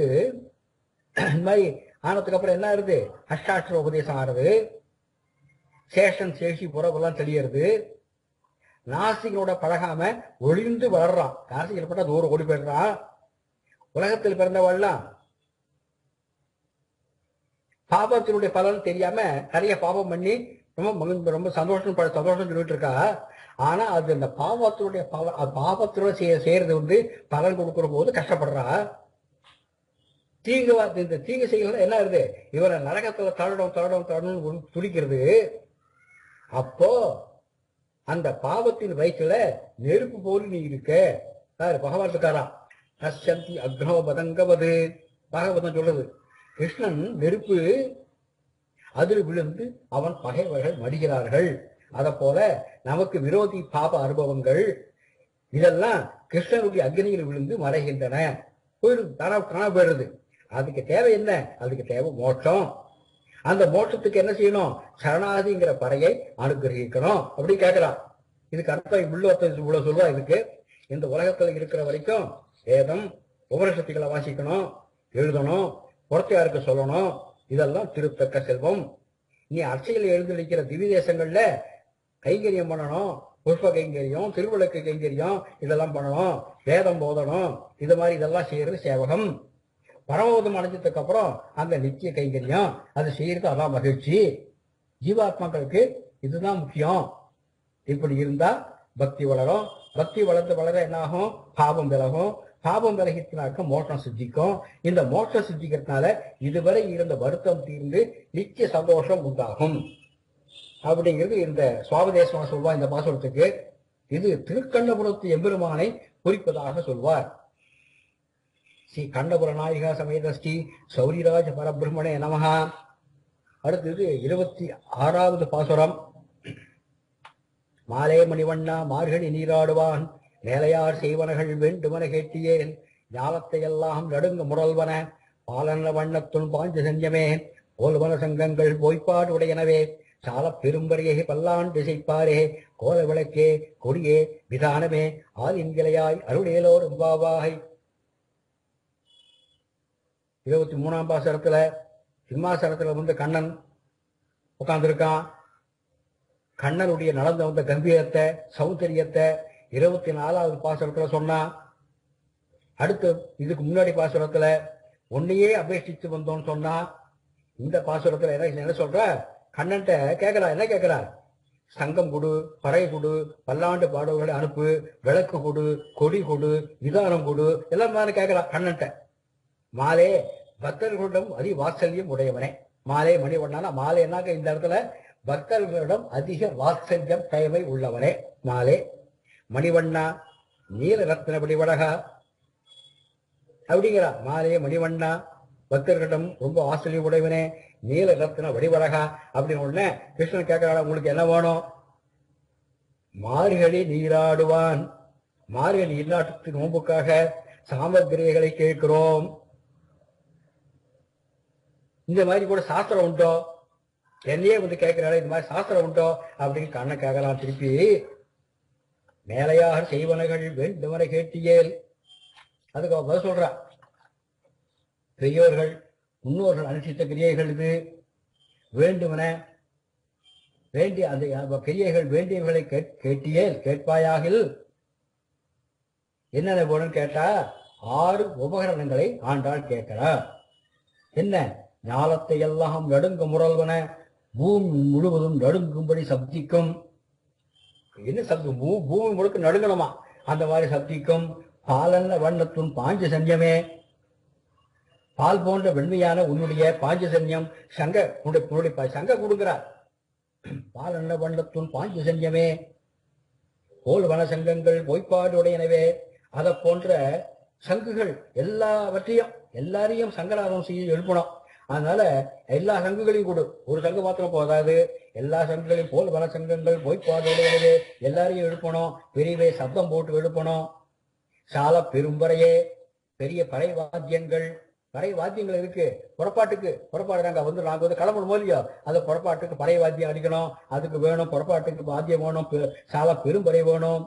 இந்த மாதிரி ஆனதுக்கு அப்புறம் என்ன ஆகுது? அஷ்டாட்சர உபதேசம் ஆறுது. சேஷன் சேஷி புறவெல்லாம் தெளியறது. நாசிகளோட பழகாம ஒளிந்து வளர்றான். நாசிகள் பட்டா தூரம் ஓடி போயிடுறான். உலகத்தில் பிறந்தவாள்லாம் பாபத்தினுடைய பலன் தெரியாம நிறைய பாபம் பண்ணி ரொம்ப சந்தோஷம் சொல்லிட்டு இருக்கா. ஆனா அது அந்த பாவத்தோட செய்யறது வந்து பலன் கொடுக்கிற போது கஷ்டப்படுறா. இந்த தீங்கு செய்யறது என்ன ஆகுது? இவரை நரகத்துல தள்ளணும் துடிக்கிறது. அப்போ அந்த பாவத்தின் வயிற்றுல நெருப்பு போல் நீ இருக்க. பகவான் இருக்காரா? நஷ்யந்தி அக்னோ பதங்கவது பாகவதம் சொல்றது. கிருஷ்ணன் நெருப்பு, அதில் விழுந்து அவன் பகைவர்கள் மடிகிறார்கள். அத போல நமக்கு விரோதி பாப அனுபவங்கள் இதெல்லாம் கிருஷ்ணனுடைய அக்னியில் விழுந்து மறைகின்றன. காண போயிடுது. அதுக்கு தேவை என்ன? அதுக்கு தேவை மோட்சம். அந்த மோட்சத்துக்கு என்ன செய்யணும்? சரணாதிங்கிற பறையை அனுகிரகிக்கணும் அப்படி கேட்கிறான். இதுக்கு அர்த்தம் இவ்வளவு சொல்லுவா. இதுக்கு இந்த உலகத்துல இருக்கிற வரைக்கும் வேதம் உபனிஷத்துக்களை வாசிக்கணும், எழுதணும், புறத்தையாருக்கு சொல்லணும். இதெல்லாம் திருத்தக்க செல்வம். நீ அர்ச்சையில் எழுந்தளிக்கிற திவ்ய தேசங்கள்ல கைங்கரியம் பண்ணணும். புஷ்ப கைங்கரியம், திருவிளக்கு கைங்கரியம் இதெல்லாம் பண்ணணும். வேதம் போதணும். இது மாதிரி இதெல்லாம் செய்யறது சேவகம். பரமபதம் அடைஞ்சதுக்கு அப்புறம் அந்த நித்திய கைங்கரியம் அது செய்யறது அதான் மகிழ்ச்சி. ஜீவாத்மாக்களுக்கு இதுதான் முக்கியம். இப்படி இருந்தா பக்தி வளரும். பக்தி வளர்ந்து வளர என்ன ஆகும்? பாபம் விலகும். பாபம் விலகினாக்க மோட்சம் சித்திக்கும். இந்த மோட்சம் சித்திக்கிறதுனால இதுவரை இருந்த வருத்தம் தீர்ந்து நித்திய சந்தோஷம் உண்டாகும் அப்படிங்கிறது இந்த சுவாபதேசமா சொல்வா இந்த பாசுரத்துக்கு. இது திருக்கண்ணபுரத்து எம்பெருமானை குறிப்பதாக சொல்வார். ஸ்ரீ கண்ணபுர நாயகா சமேத ஸ்ரீ சௌரிராஜ பரபிரம்மணே நமஹா. அடுத்தது 26வது பாசுரம். மாலே மணிவண்ணா மார்கழி நீராடுவான் மேலையார் செய்வனகள் வேண்டுமன கேட்டியேன் ஞாலத்தை எல்லாம் நடுங்க முரல்வன பாலன வண்ணத்துள் பாஞ்ச செஞ்சமே போல்வன சங்கங்கள் போய்ப்பாடு உடையனவே சால பெரும்பரையே பல்லாண்டு திசைப்பாரே கோல விளக்கே கொடியே விதானமே ஆதிங்கிளையாய் அருளேலோர் பாவாய். 23ஆம் பாசுரத்துல சிம்மாசனத்துல வந்து கண்ணன் உட்கார்ந்துருக்கான். கண்ணனுடைய நடந்த வந்த கம்பீரத்தை சௌந்தரியத்தை 24வது பாசுரத்துல சொன்னா. அடுத்து இதுக்கு முன்னாடி பாசுரத்துல உன்னையே அபேட்சித்து வந்தோம்னு சொன்னா. இந்த பாசுரத்துல என்ன சொல்ற, கண்ணன்ட்ட கேட்கிறா, என்ன கேட்கிறா, சங்கம் கொடு, பறை கொடு, பல்லாண்டு பாடல்களை அனுப்பு, விளக்கு கொடு, கொடி கொடு, விதானம் கொடு, எல்லாம் கேட்கிறா கண்ணன்ட்ட. மாலே பக்தர்களிடம் அதி வாத்சல்யம் உடையவனே. மாலே மணிவண்ணானா மாலே என்னாக்க இந்த இடத்துல பக்தர்களிடம் அதிக வாத்சல்யம் தேவை உள்ளவனே. மாலே மணிவண்ணா நீல ரத்ன வடிவழகா அப்படிங்கிறா. மாலே மணிவண்ணா பக்தர்களிடம் ரொம்ப வாத்சல்யம் உடையவனே, நீல ரத்ன வடிவழகா அப்படின்னு உடனே கிருஷ்ணன் கேட்கிறாளா, உங்களுக்கு என்ன வேணும்? மார்கழி நீராடுவான், மார்கழி நீராட்டத்தின் நோம்புக்காக சாமகிரிகளை கேட்கிறோம். இந்த மாதிரி கூட சாஸ்திரம் உண்டோ? என்னையே வந்து கேட்கிறாள், இந்த மாதிரி சாஸ்திரம் உண்டோ அப்படின்னு கண்ணன் கேட்கலாம். திருப்பி மேலையாக செய்வனகள் வேண்டுமனை கேட்டியேல், அதுக்கு அவ பதில் சொல்றா. பெரியோர்கள் முன்னோர்கள் அனுஷ்டித்த கிரியைகள் இது வேண்டுமென வேண்டிய அந்த கிரியைகள் வேண்டியவர்களை கேட்டியேல் கேட்பாயாகில் என்னென்ன வேணும்னு கேட்டா 6 உபகரணங்களை ஆண்டாள் கேட்கிறார். என்ன? ஞாலத்தை எல்லாம் நடுங்க முரல்வன, பூமி முழுவதும் நடுங்கும்படி சப்திக்கும். என்ன சப்தம்? பூமி முழுக்க நடுங்கணுமா, அந்த மாதிரி சப்திக்கும். பாலன்ன வண்ணத்துன் பாஞ்ச சஞ்சமே, பால் போன்ற வெண்மையான உன்னுடைய பாஞ்சசன்யம் சங்க உன்னுடைய சங்க கொடுக்கிறார். பாலன்ன வண்ணத்துன் பாஞ்சசன்யமே போல் வன சங்கங்கள் பொய்ப்பாடு உடையனவே, அதை போன்ற சங்குகள் எல்லாரையும் சங்கராதம் செய்ய எழுப்பணும். அதனால எல்லா சங்குகளையும் கொடு, ஒரு சங்கு மாத்திரம் போதாது, எல்லா சங்குகளையும் போல் வன சங்கங்கள் பொய்ப்பாடு உடையனவே எல்லாரையும் எழுப்பணும். பெரியவே சப்தம் போட்டு எழுப்பணும். சால பெரும்பறையே பெரிய பறை வாத்தியங்கள் இருக்கு. புறப்பாடு நாங்க வந்து கிளம்பணும் போலியோ, அது புறப்பாட்டுக்கு பறை வாத்தியம் அடிக்கணும், அதுக்கு வேணும். புறப்பாட்டுக்கு வாத்தியம் வேணும், சால பெரும்பறை வேணும்.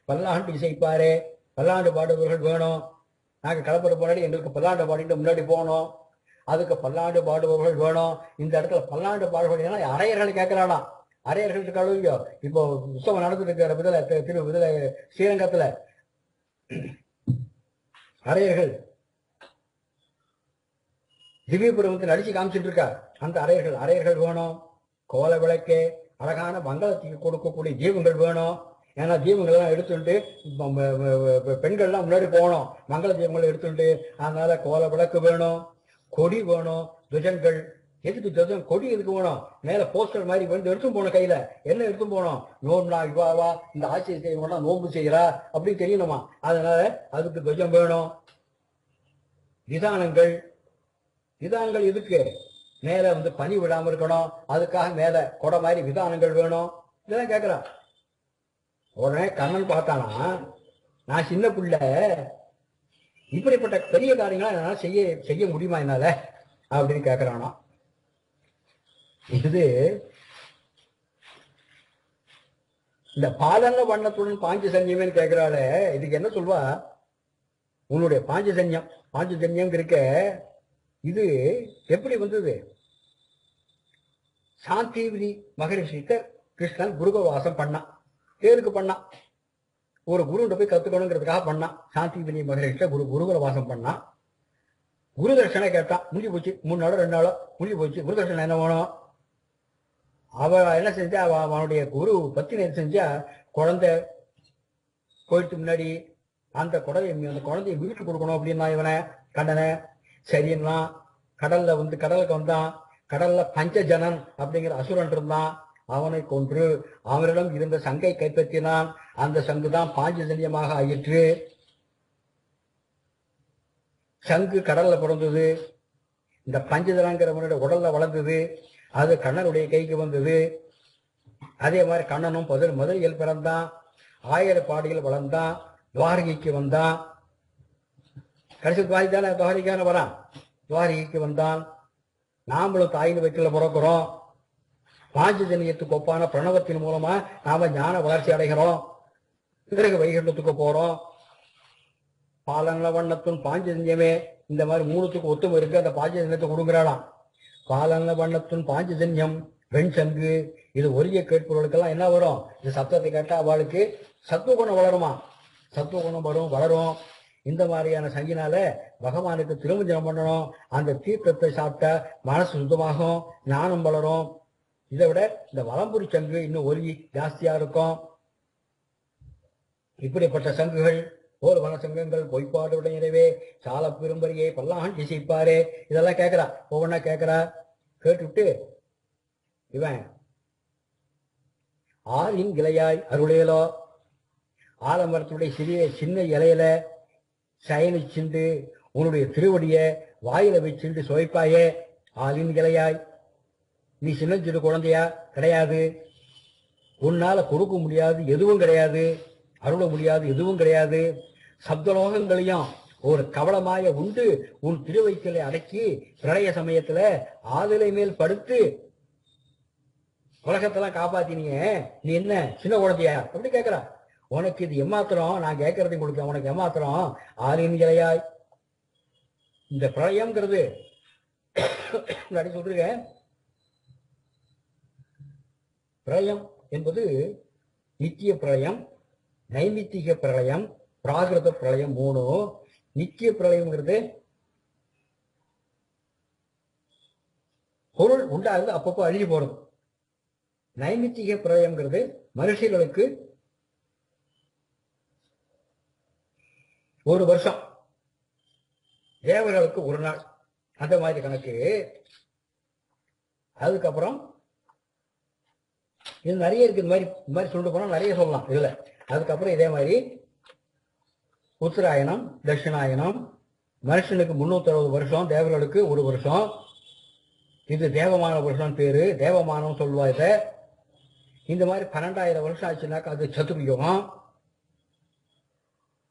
பல்லாண்டு இசைப்பாரு, பல்லாண்டு பாடுபவர்கள் வேணும். நாங்க கிளம்புற முன்னாடி எங்களுக்கு பல்லாண்டு பாடிட்டு முன்னாடி போகணும், அதுக்கு பல்லாண்டு பாடுபவர்கள் வேணும். இந்த இடத்துல பல்லாண்டு பாடுபவர்கள் அரையர்கள் கேட்கிறானா, அரையர்கள் இருக்காளோ இல்லையோ. இப்போ உற்சவம் நடந்துட்டு இருக்கிற ஸ்ரீரங்கத்துல அரையர்கள் திவ்யபுரத்தை நடிச்சு காமிச்சிட்டு இருக்கா. அந்த அரையர்கள் வேணும். கோல விளக்கே அழகான மங்களத்துக்கு கொடுக்கக்கூடிய தீபங்கள் வேணும். ஏன்னா தீபங்கள் எல்லாம் எடுத்துட்டு பெண்கள்லாம் முன்னாடி போகணும், மங்கள தீபங்களை எடுத்துட்டு. அதனால கோல விளக்கு வேணும், கொடி வேணும், துவஜங்கள். எதுக்கு துவஜம், கொடி எதுக்கு வேணும்? மேல போஸ்டர் மாதிரி வந்து எடுத்தும் போகணும். கையில என்ன எடுத்தும் போகணும்? நோம்புனா இவாவா இந்த ஆட்சியை செய்யணும்னா நோம்பு செய்யறா அப்படின்னு தெரியணுமா, அதனால அதுக்கு துவஜம் வேணும். விதானங்கள் இதுக்கு மேல வந்து பனி விடாம இருக்கணும், அதுக்காக மேல கொடை மாதிரி விதானங்கள் வேணும். இதெல்லாம் கேட்கிறான். உடனே கண்ணன் பார்த்தானா, நான் சின்ன பிள்ளை, இப்படிப்பட்ட பெரிய காரியங்களா என்னால செய்ய முடியுமா என்னால அப்படின்னு கேட்கிறானா. இது இந்த பாலன வண்ணத்துடன் பாஞ்சசன்யமே கேட்கிறாள. இதுக்கு என்ன சொல்வா? உன்னுடைய பாஞ்சசன்யம் இருக்க, இது எப்படி வந்தது? சாந்திவினி மகரிஷிட்ட கிருஷ்ணன் குருகுலவாசம் பண்ணான். பேருக்கு பண்ணான், ஒரு குருண்ட போய் கத்துக்கணுங்கிறதுக்காக பண்ணான். சாந்திவினி மகரிஷிட்ட குருகுலவாசம் பண்ணான். குரு தர்ஷனை கேட்டான். முடிஞ்சு போச்சு, 3 நாளோ 2 நாளோ முடிஞ்சு போச்சு. குரு தர்ஷனம் என்ன வேணும்? அவ என்ன செஞ்சா, அவனுடைய குரு பத்தின செஞ்சா, குழந்தை போயிட்டு முன்னாடி அந்த குழந்தைய வீட்டுக்கு கொடுக்கணும் அப்படின்னா இவனை கண்ணனை சரின்னா கடலுக்கு வந்தான். கடல்ல பஞ்சஜனன் அப்படிங்கிற அசுரன் இருந்தான். அவனை கொன்று அவனிடம் இருந்த சங்கை கைப்பற்றினான். அந்த சங்கு தான் பாஞ்சஜன்யமாக ஆயிற்று. சங்கு கடல்ல பிறந்தது. இந்த பஞ்சஜனங்கிறவனுடைய உடல்ல வளர்ந்தது. அது கண்ணனுடைய கைக்கு வந்தது. அதே மாதிரி கண்ணனும் முதலில் பிறந்தான். 1000 பாடிகள் வளர்ந்தான். துவாரகைக்கு வந்தான். கடைசி துவாரிக்கான வரான். துவாரகைக்கு வந்தான். நாமளும் தாயின் வயிற்றில் பிறக்கிறோம். பாஞ்சஜன்யத்துக்கு ஒப்பான பிரணவத்தின் மூலமா நாம ஞான வளர்ச்சி அடைகிறோம். பிறகு வைகுண்டத்துக்கு போறோம். பாலன வண்ணத்தும் பாஞ்சஜன்யமே, இந்த மாதிரி 3த்துக்கு ஒத்துமை இருக்கு. அந்த பாஞ்சஜன்யத்தை கொடுங்கிறாளாம். பாலன வண்ணத்தும் பாஞ்சஜன்யம் வெண் சங்கு. இது ஒரிய கேட்பவர்களுக்கெல்லாம் என்ன வரும்? இந்த சப்தத்தை கேட்டா அவளுக்கு சத்துவகுணம் வளருமா? சத்துவகுணம் வளரும். இந்த மாதிரியான சங்கினால பகவானுக்கு திருமஞ்சனம் பண்ணணும். அந்த தீர்த்தத்தை சாப்பிட்டா மனசு சுத்தமாகும், ஞானம் வளரும். இதை விட இந்த வலம்புரி சங்கு இன்னும் ஒலி ஜாஸ்தியா இருக்கும். இப்படிப்பட்ட சங்குகள் போர் வன சங்கங்கள் பொய்ப்பாடு நிறைவே சால பெரும்பரியை பல்லாண்டு இசைப்பாரே, இதெல்லாம் கேட்கிறா. ஒவ்வொன்னா கேட்கிறா. கேட்டுவிட்டு இவன் ஆறின் இலையாய் அருளேலோ, ஆலமரத்துடைய சின்ன இலையில சயனிச்சுண்டு உன்னுடைய திருவடிய வாயில வச்சுண்டு சுவைப்பாயே. ஆளின் இலையாய், நீ சின்ன சிறு குழந்தையா? கிடையாது. உன்னால கொடுக்க முடியாது எதுவும் கிடையாது, அருள முடியாது எதுவும் கிடையாது. சப்தலோகங்களையும் ஒரு கவளமாய உண்டு உன் திருவயிற்றிலே அடக்கி பிரளய சமயத்துல ஆதிலை மேல் படுத்து உலகத்தெல்லாம் காப்பாத்தினீங்க. நீ என்ன சின்ன குழந்தையா அப்படி கேட்கிறா. உனக்கு இது எம்மாத்திரம்? நான் கேட்கறதையும் கொடுக்க உனக்கு எம்மாத்திரம்? ஆளின் இலையாய். இந்த பிரளயம்ங்கிறது முன்னாடி சொல்றேன், பிரளயம் என்பது நித்திய பிரளயம், நைமித்திக பிரளயம், பிராகிருத பிரளயம். மூணு. நித்திய பிரளயம்ங்கிறது பொருள் உண்டாகுது அப்பப்போ அழிஞ்சு போறது. நைமித்திக பிரளயம்ங்கிறது மனுஷர்களுக்கு ஒரு வருஷம், தேவர்களுக்கு ஒரு நாள், அந்த மாதிரி கணக்கு. அதுக்கப்புறம் இது நிறைய இருக்கு. இந்த மாதிரி சொல்லிட்டு போனா நிறைய சொல்லலாம் இதுல. அதுக்கப்புறம் இதே மாதிரி உத்தராயணம், தட்சிணாயனம். மனுஷனுக்கு 360 வருஷம், தேவர்களுக்கு ஒரு வருஷம். இது தேவமான வருஷம் பேரு, தேவமானம் சொல்லுவா இத. இந்த மாதிரி 12,000 வருஷம் ஆச்சுனாக்கா அது சதுர்யுகம்.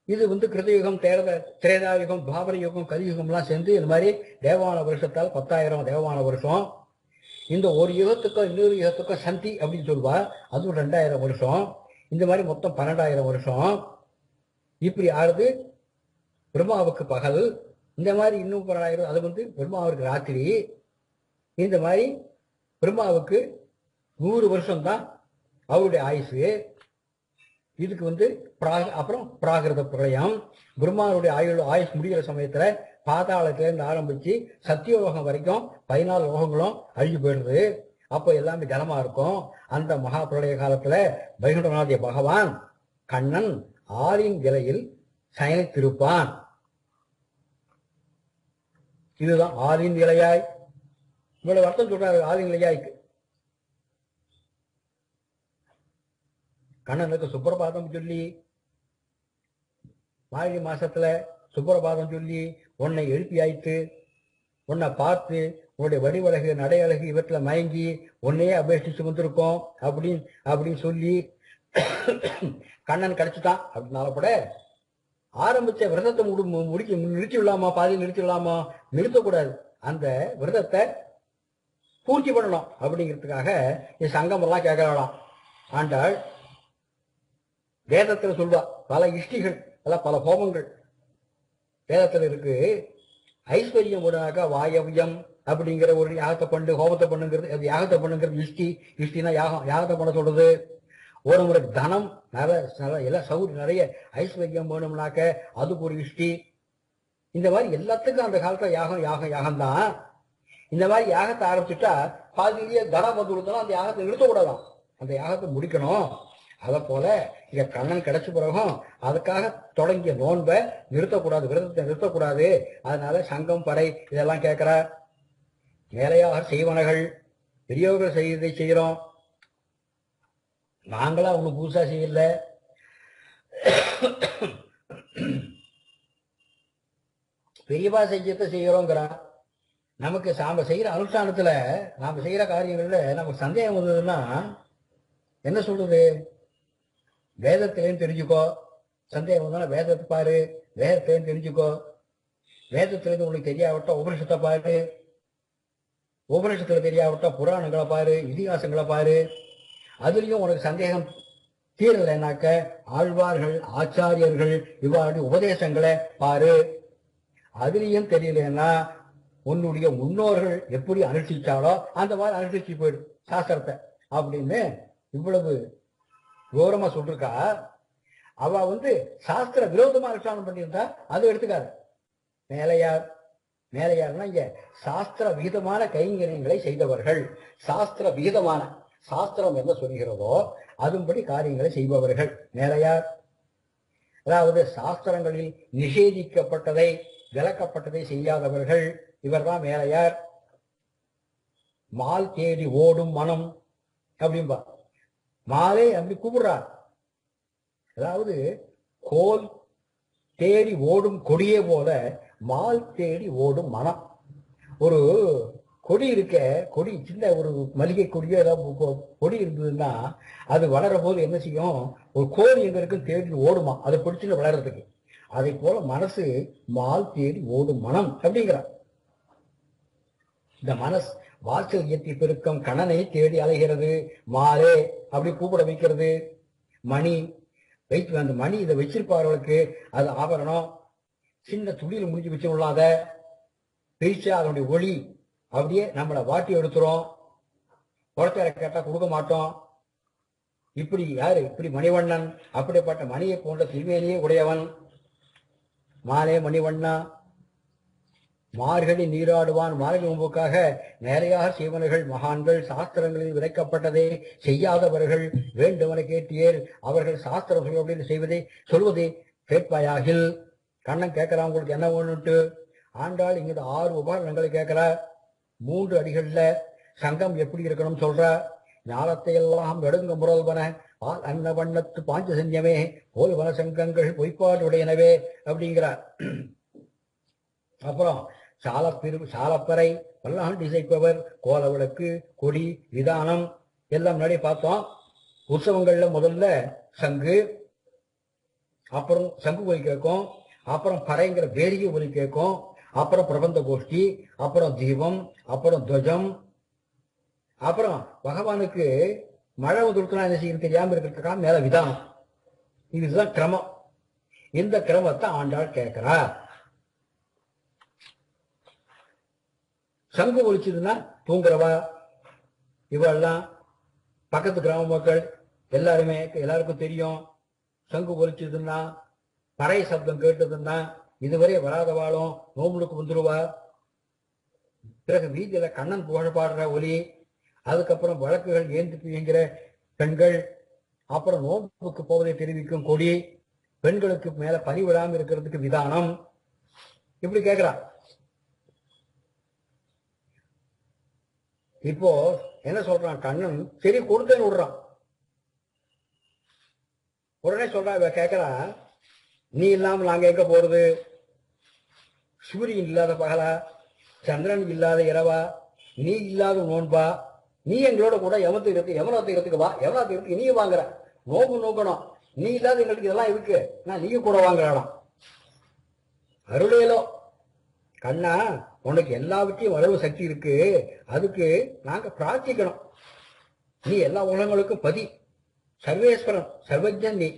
இது கிருதயுகம், திரேதாயுகம், துவாபர யுகம், கலியுகம்லாம் சேர்ந்து இந்த மாதிரி தேவமான வருஷத்தால் 10,000 தேவமான வருஷம். இந்த ஒரு யுகத்துக்கும் இன்னொரு யுகத்துக்கும் சந்தி அப்படின்னு சொல்லுவா, அதுவும் 2,000 வருஷம். இந்த மாதிரி மொத்தம் 12,000 வருஷம். இப்படி ஆறுது பிரம்மாவுக்கு பகல். இந்த மாதிரி இன்னும் 12,000, அது பிரம்மாவுக்கு ராத்திரி. இந்த மாதிரி பிரம்மாவுக்கு 100 வருஷம் தான் அவருடைய ஆயுசு. இதுக்கு அப்புறம் பிராகிருத பிரளயம். பிரம்மாவுடைய ஆயுஷ் முடிகிற சமயத்துல பாதாளத்திலிருந்து ஆரம்பிச்சு சத்தியலோகம் வரைக்கும் 14 லோகங்களும் அழிஞ்சு போயிடுது. அப்போ எல்லாமே ஜலமா இருக்கும். அந்த மகா பிரளய காலத்துல வைகுண்டநாதிய பகவான் கண்ணன் ஆறின் இலையில் சயனித்திருப்பான். இதுதான் ஆறின் இலையாய். இவ்வளவு அர்த்தம் சொல்றாரு ஆறின் இலையாய்க்கு. கண்ணனுக்கு சுப்பிரபாதம் சொல்லி, மார்கழி மாசத்துல சுப்பிரபாதம் சொல்லி உன்னை எழுப்பி ஆயிட்டு, உன்னை பார்த்து உன்னுடைய வடிவழகு நடையழகு இவற்றில் மயங்கி உன்னையே அபேஷிச்சு வந்திருக்கோம் அப்படின்னு சொல்லி கண்ணன் கிடைச்சிட்டான். அப்படின்னால கூட ஆரம்பிச்ச விரதத்தை நிறுத்தி விடலாமா? பாதியில் நிறுத்தி விடலாமா? நிறுத்தக்கூடாது. அந்த விரதத்தை பூர்த்தி பண்ணணும். அப்படிங்கிறதுக்காக சங்கம் எல்லாம் கேட்கலாம். ஆண்டாள் வேதத்துல சொல்வா, பல இஷ்டிகள் பல ஹோமங்கள் வேதத்துல இருக்கு. ஐஸ்வர்யம் உடனாக்கா வாயவியம் அப்படிங்கிற ஒரு யாகத்தை பண்ணு, ஹோமத்தை பண்ணுங்கிறது. அது யாகத்தை பண்ணுங்கிறது இஷ்டினா யாகத்தை பண்ண சொல்றது. ஒரு முறை தனம் நிறைய ஐஸ்வர்யம் வேணும்னாக்க அதுக்கு ஒரு இஷ்டி. இந்த மாதிரி எல்லாத்துக்கும் அந்த காலத்துல யாகம் தான். இந்த மாதிரி யாகத்தை ஆரம்பிச்சுட்டா பாதியிலேயே தனம் வந்து கொடுத்தாலும் அந்த யாகத்தை நிறுத்தக்கூடாதான், அந்த யாகத்தை முடிக்கணும். அதை போல இங்க கண்ணன் கிடைச்ச பிறகும் அதுக்காக தொடங்கிய நோன்பை நிறுத்தக்கூடாது, விரதத்தை நிறுத்தக்கூடாது. அதனால சங்கம் படை இதெல்லாம் கேட்கிற. மேலையாக செய்வனகள் பெரியவர்கள் செய்யறதை செய்யறோம், நாங்களா ஒண்ணு புதுசா செய்யல. பெரியவா செஞ்சத்தை செய்யறோங்கிறான். நமக்கு நாம செய்யற அனுஷ்டானத்துல நாம செய்யற காரியங்கள்ல நமக்கு சந்தேகம் வந்ததுன்னா என்ன சொல்றது? வேதத்திலேயும் தெரிஞ்சுக்கோ. சந்தேகம் வந்தாலும் வேதத்தை பாரு, வேதத்திலேயும் தெரிஞ்சுக்கோ. வேதத்திலேருந்து உங்களுக்கு தெரியாவிட்டா உபனிஷத்தை பாரு, உபனிஷத்துல தெரியாவிட்டா புராணங்களை பாரு, இதிகாசங்களை பாரு. அதுலயும் உனக்கு சந்தேகம் தீரலைனாக்க ஆழ்வார்கள் ஆச்சாரியர்கள் இவ்வாறு உபதேசங்களை பாரு. அதுலயும் தெரியலன்னா உன்னுடைய முன்னோர்கள் எப்படி அனுஷ்டிச்சாலோ அந்த மாதிரி அனுஷ்டிச்சு போயிடும் சாஸ்திரத்தை அப்படின்னு இவ்வளவு கௌரவமா சொல்லிருக்கா. அவ சாஸ்திர விரோதமா அனுஷ்டானம் பண்ணியிருந்தா அது எடுத்துக்காது. மேலையார், மேலையார்னா இங்க சாஸ்திர விகிதமான கைங்கரியங்களை செய்தவர்கள். சாஸ்திர விகிதமான, சாஸ்திரம் என்ன சொல்கிறதோ அதுபடி காரியங்களை செய்பவர்கள் மேலையார். அதாவது சாஸ்திரங்களில் நிஷேதிக்கப்பட்டதை, விலக்கப்பட்டதை செய்யாதவர்கள், இவர்தான் மேலையார். மால் தேடி ஓடும் மனம் அப்படின்பா. மாலே அப்படி கூப்பிடுறார். அதாவது கோல் தேடி ஓடும் கொடியே போல மால் தேடி ஓடும் மனம். ஒரு கொடி இருக்க, கொடி சின்ன ஒரு மல்லிகை கொடியோ ஏதாவது கொடி இருந்ததுன்னா அது வளர போது என்ன செய்யும், ஒரு கோல் எங்க இருக்குன்னு தேடி ஓடுமா, அதை பிடிச்சுன்னு வளர்றதுக்கு. அதை போல மனசு மால் தேடி ஓடும் மனம் அப்படிங்கிறார். இந்த மனசு வாத்சல்யத்தை பெருக்கம் கணனை தேடி அலைகிறது. மாலே அப்படி கூப்பிட வைக்கிறது. மணி வைத்து, அந்த மணி இதை வச்சிருப்பவர்களுக்கு அது ஆபரணம். சின்ன துளியில் முடிஞ்சு வச்சுள்ளாத பிரிச்சா அதனுடைய ஒளி அப்படியே நம்மளை வாட்டி எடுத்துரும். குறைச்சார கேட்டா கொடுக்க மாட்டோம். இப்படி யாரு, இப்படி மணிவண்ணன் அப்படிப்பட்ட மணியை போன்ற திருவேலியே உடையவன் மாலே மணிவண்ணா. மார்கழி நீராடுவான் மார்கழி நோன்புக்காக நேரையாக செய்வனர்கள் மகான்கள். சாஸ்திரங்களில் விதைக்கப்பட்டதை செய்யாதவர்கள் வேண்டுவன கேட்டியேல் அவர்கள் சாஸ்திரம் சொல்ல செய்வதை சொல்வதை கேட்பாயாகில். கண்ணன் கேட்கிறான், உங்களுக்கு என்ன வேணும்ட்டு. ஆண்டாள் இங்க 6 உபகரணங்களை கேட்கிற. 3 அடிகள்ல சங்கம் எப்படி இருக்கணும் சொல்ற. ஞானத்தை எல்லாம் எடுங்க முரல்வன ஆள் அன்ன வண்ணத்து பாஞ்ச செஞ்சமே போல்வன சங்கங்கள் பொய்ப்பாடு உடையனவே அப்படிங்கிறார். அப்புறம் சாலப்பறை பல்லாண்டு இசைப்பவர், கோல விளக்கு, கொடி, விதானம் எல்லாம் முன்னாடி பார்த்தோம். உற்சவங்கள்ல முதல்ல சங்கு, அப்புறம் சங்கு ஒலி கேட்கும், அப்புறம் பறைங்கிற வேரிகை ஒலி கேட்கும், அப்புறம் பிரபந்த கோஷ்டி, அப்புறம் தீபம், அப்புறம் துவஜம். அப்புறம் பகவானுக்கு மழை வந்துருக்குன்னா என்ன செய்ய தெரியாம இருக்கிறதுக்காக மேல விதானம். இதுதான் கிரமம். இந்த கிரமத்தை ஆண்டாள் கேட்கிறா. சங்கு ஒழிச்சதுன்னா தூங்குறவா இவெல்லாம் பக்கத்து கிராம மக்கள் எல்லாருக்கும் தெரியும். சங்கு ஒழிச்சதுன்னா, பறை சப்தம் கேட்டதுன்னா இதுவரை வராதவாளும் நோம்புக்கு வந்துருவா. பிறகு வீதியில கண்ணன் புகழ் பாடுற ஒலி, அதுக்கப்புறம் வழக்குகள் ஏந்திர பெண்கள், அப்புறம் நோம்புக்கு போவதை தெரிவிக்கும் கொடி, பெண்களுக்கு மேல பனி விடாம இருக்கிறதுக்கு விதானம். இப்படி கேட்கிறா. இப்போ என்ன சொல்றான் கண்ணன், சரி கொடுத்தேன்னு விடுறான். உடனே சொல்றான், இவ கேட்கிறா, நீ இல்லாம நாங்க எங்க போறது? சூரியன் இல்லாத பகலா, சந்திரன் இல்லாத இரவா, நீ இல்லாத நோன்பா? நீ எங்களோட கூட எவனத்துக்கு வா, எவனத்துக்கு நீ வாங்குற. நோம்பு நோக்கணும், நீ இல்லாத எங்களுக்கு இதெல்லாம் இருக்கு, நான் நீங்க கூட வாங்குறானாம். அருளேலோ கண்ணா, உனக்கு எல்லாவற்றையும் வரவு சக்தி இருக்கு, அதுக்கு நாங்க பிரார்த்திக்கணும். நீ எல்லா உலகங்களுக்கும் பதி, சர்வேஸ்வரன், சர்வஜன், நீ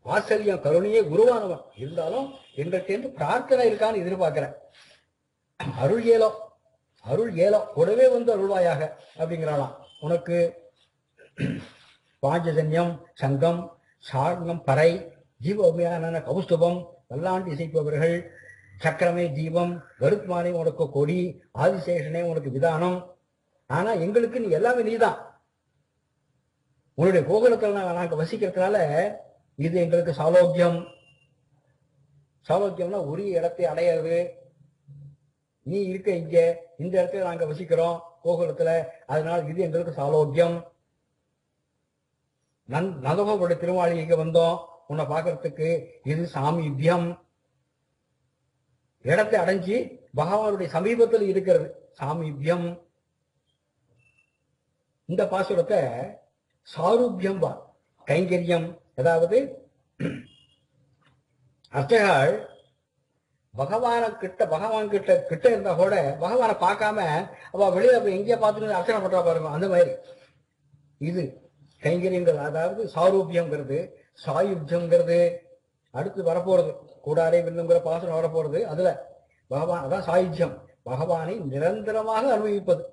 வாத்சல்யம் கருணையே குருவானவன். இருந்தாலும் எங்கிட்ட பிரார்த்தனை இருக்கான்னு எதிர்பார்க்கிறேன். அருள் ஏலோ, அருள் ஏலோ, கூடவே வந்து அருள்வாயாக அப்படிங்கிறாளாம். உனக்கு பாஞ்சஜன்யம், சங்கம், சார்கம், பறை, ஜீவ கௌஸ்துபம், வல்லாண்டு இசைப்பவர்கள், சக்கரமே தீபம், கருத்மானே உனக்கு கொடி, ஆதிசேஷனே உனக்கு விதானம். ஆனா எங்களுக்கு நீ எல்லாமே நீதான். உன்னுடைய கோகுலத்தில் நாங்க வசிக்கிறதுனால இது எங்களுக்கு சாலோக்கியம். சாலோக்கியம்னா உரிய இடத்தை அடையிறது. நீ இருக்க இங்க இந்த இடத்துல நாங்க வசிக்கிறோம் கோகுலத்துல, அதனால இது எங்களுக்கு சாலோக்கியம். நந்தகோபுடைய திருமாளிகைக்கு வந்தோம் உன்னை பார்க்கறதுக்கு, இது சாமீபியம். இடத்தை அடைஞ்சி பகவானுடைய சமீபத்தில் இருக்கிறது சாமீபியம். இந்த பாசுரத்தை சாரூபியம் வா, கைங்கரியம். அதாவது அர்ச்சகர்கள் பகவான் கிட்ட இருந்தா கூட பகவானை பார்க்காம அவ வெளியில எங்கேயா பார்த்துட்டு அர்ச்சனை பண்றா பாருங்க, அந்த மாதிரி இது கைங்கரியங்கிறது. அதாவது சாரூபியம்ங்கிறது, சாயுத்தியம்ங்கிறது அடுத்து வரப்போறது. கூடாரை வில்லுங்கிற பாசனம் வரப்போறது. அதுல பகவான், அதான் சாயுத்தியம், பகவானை நிரந்தரமாக அனுபவிப்பது,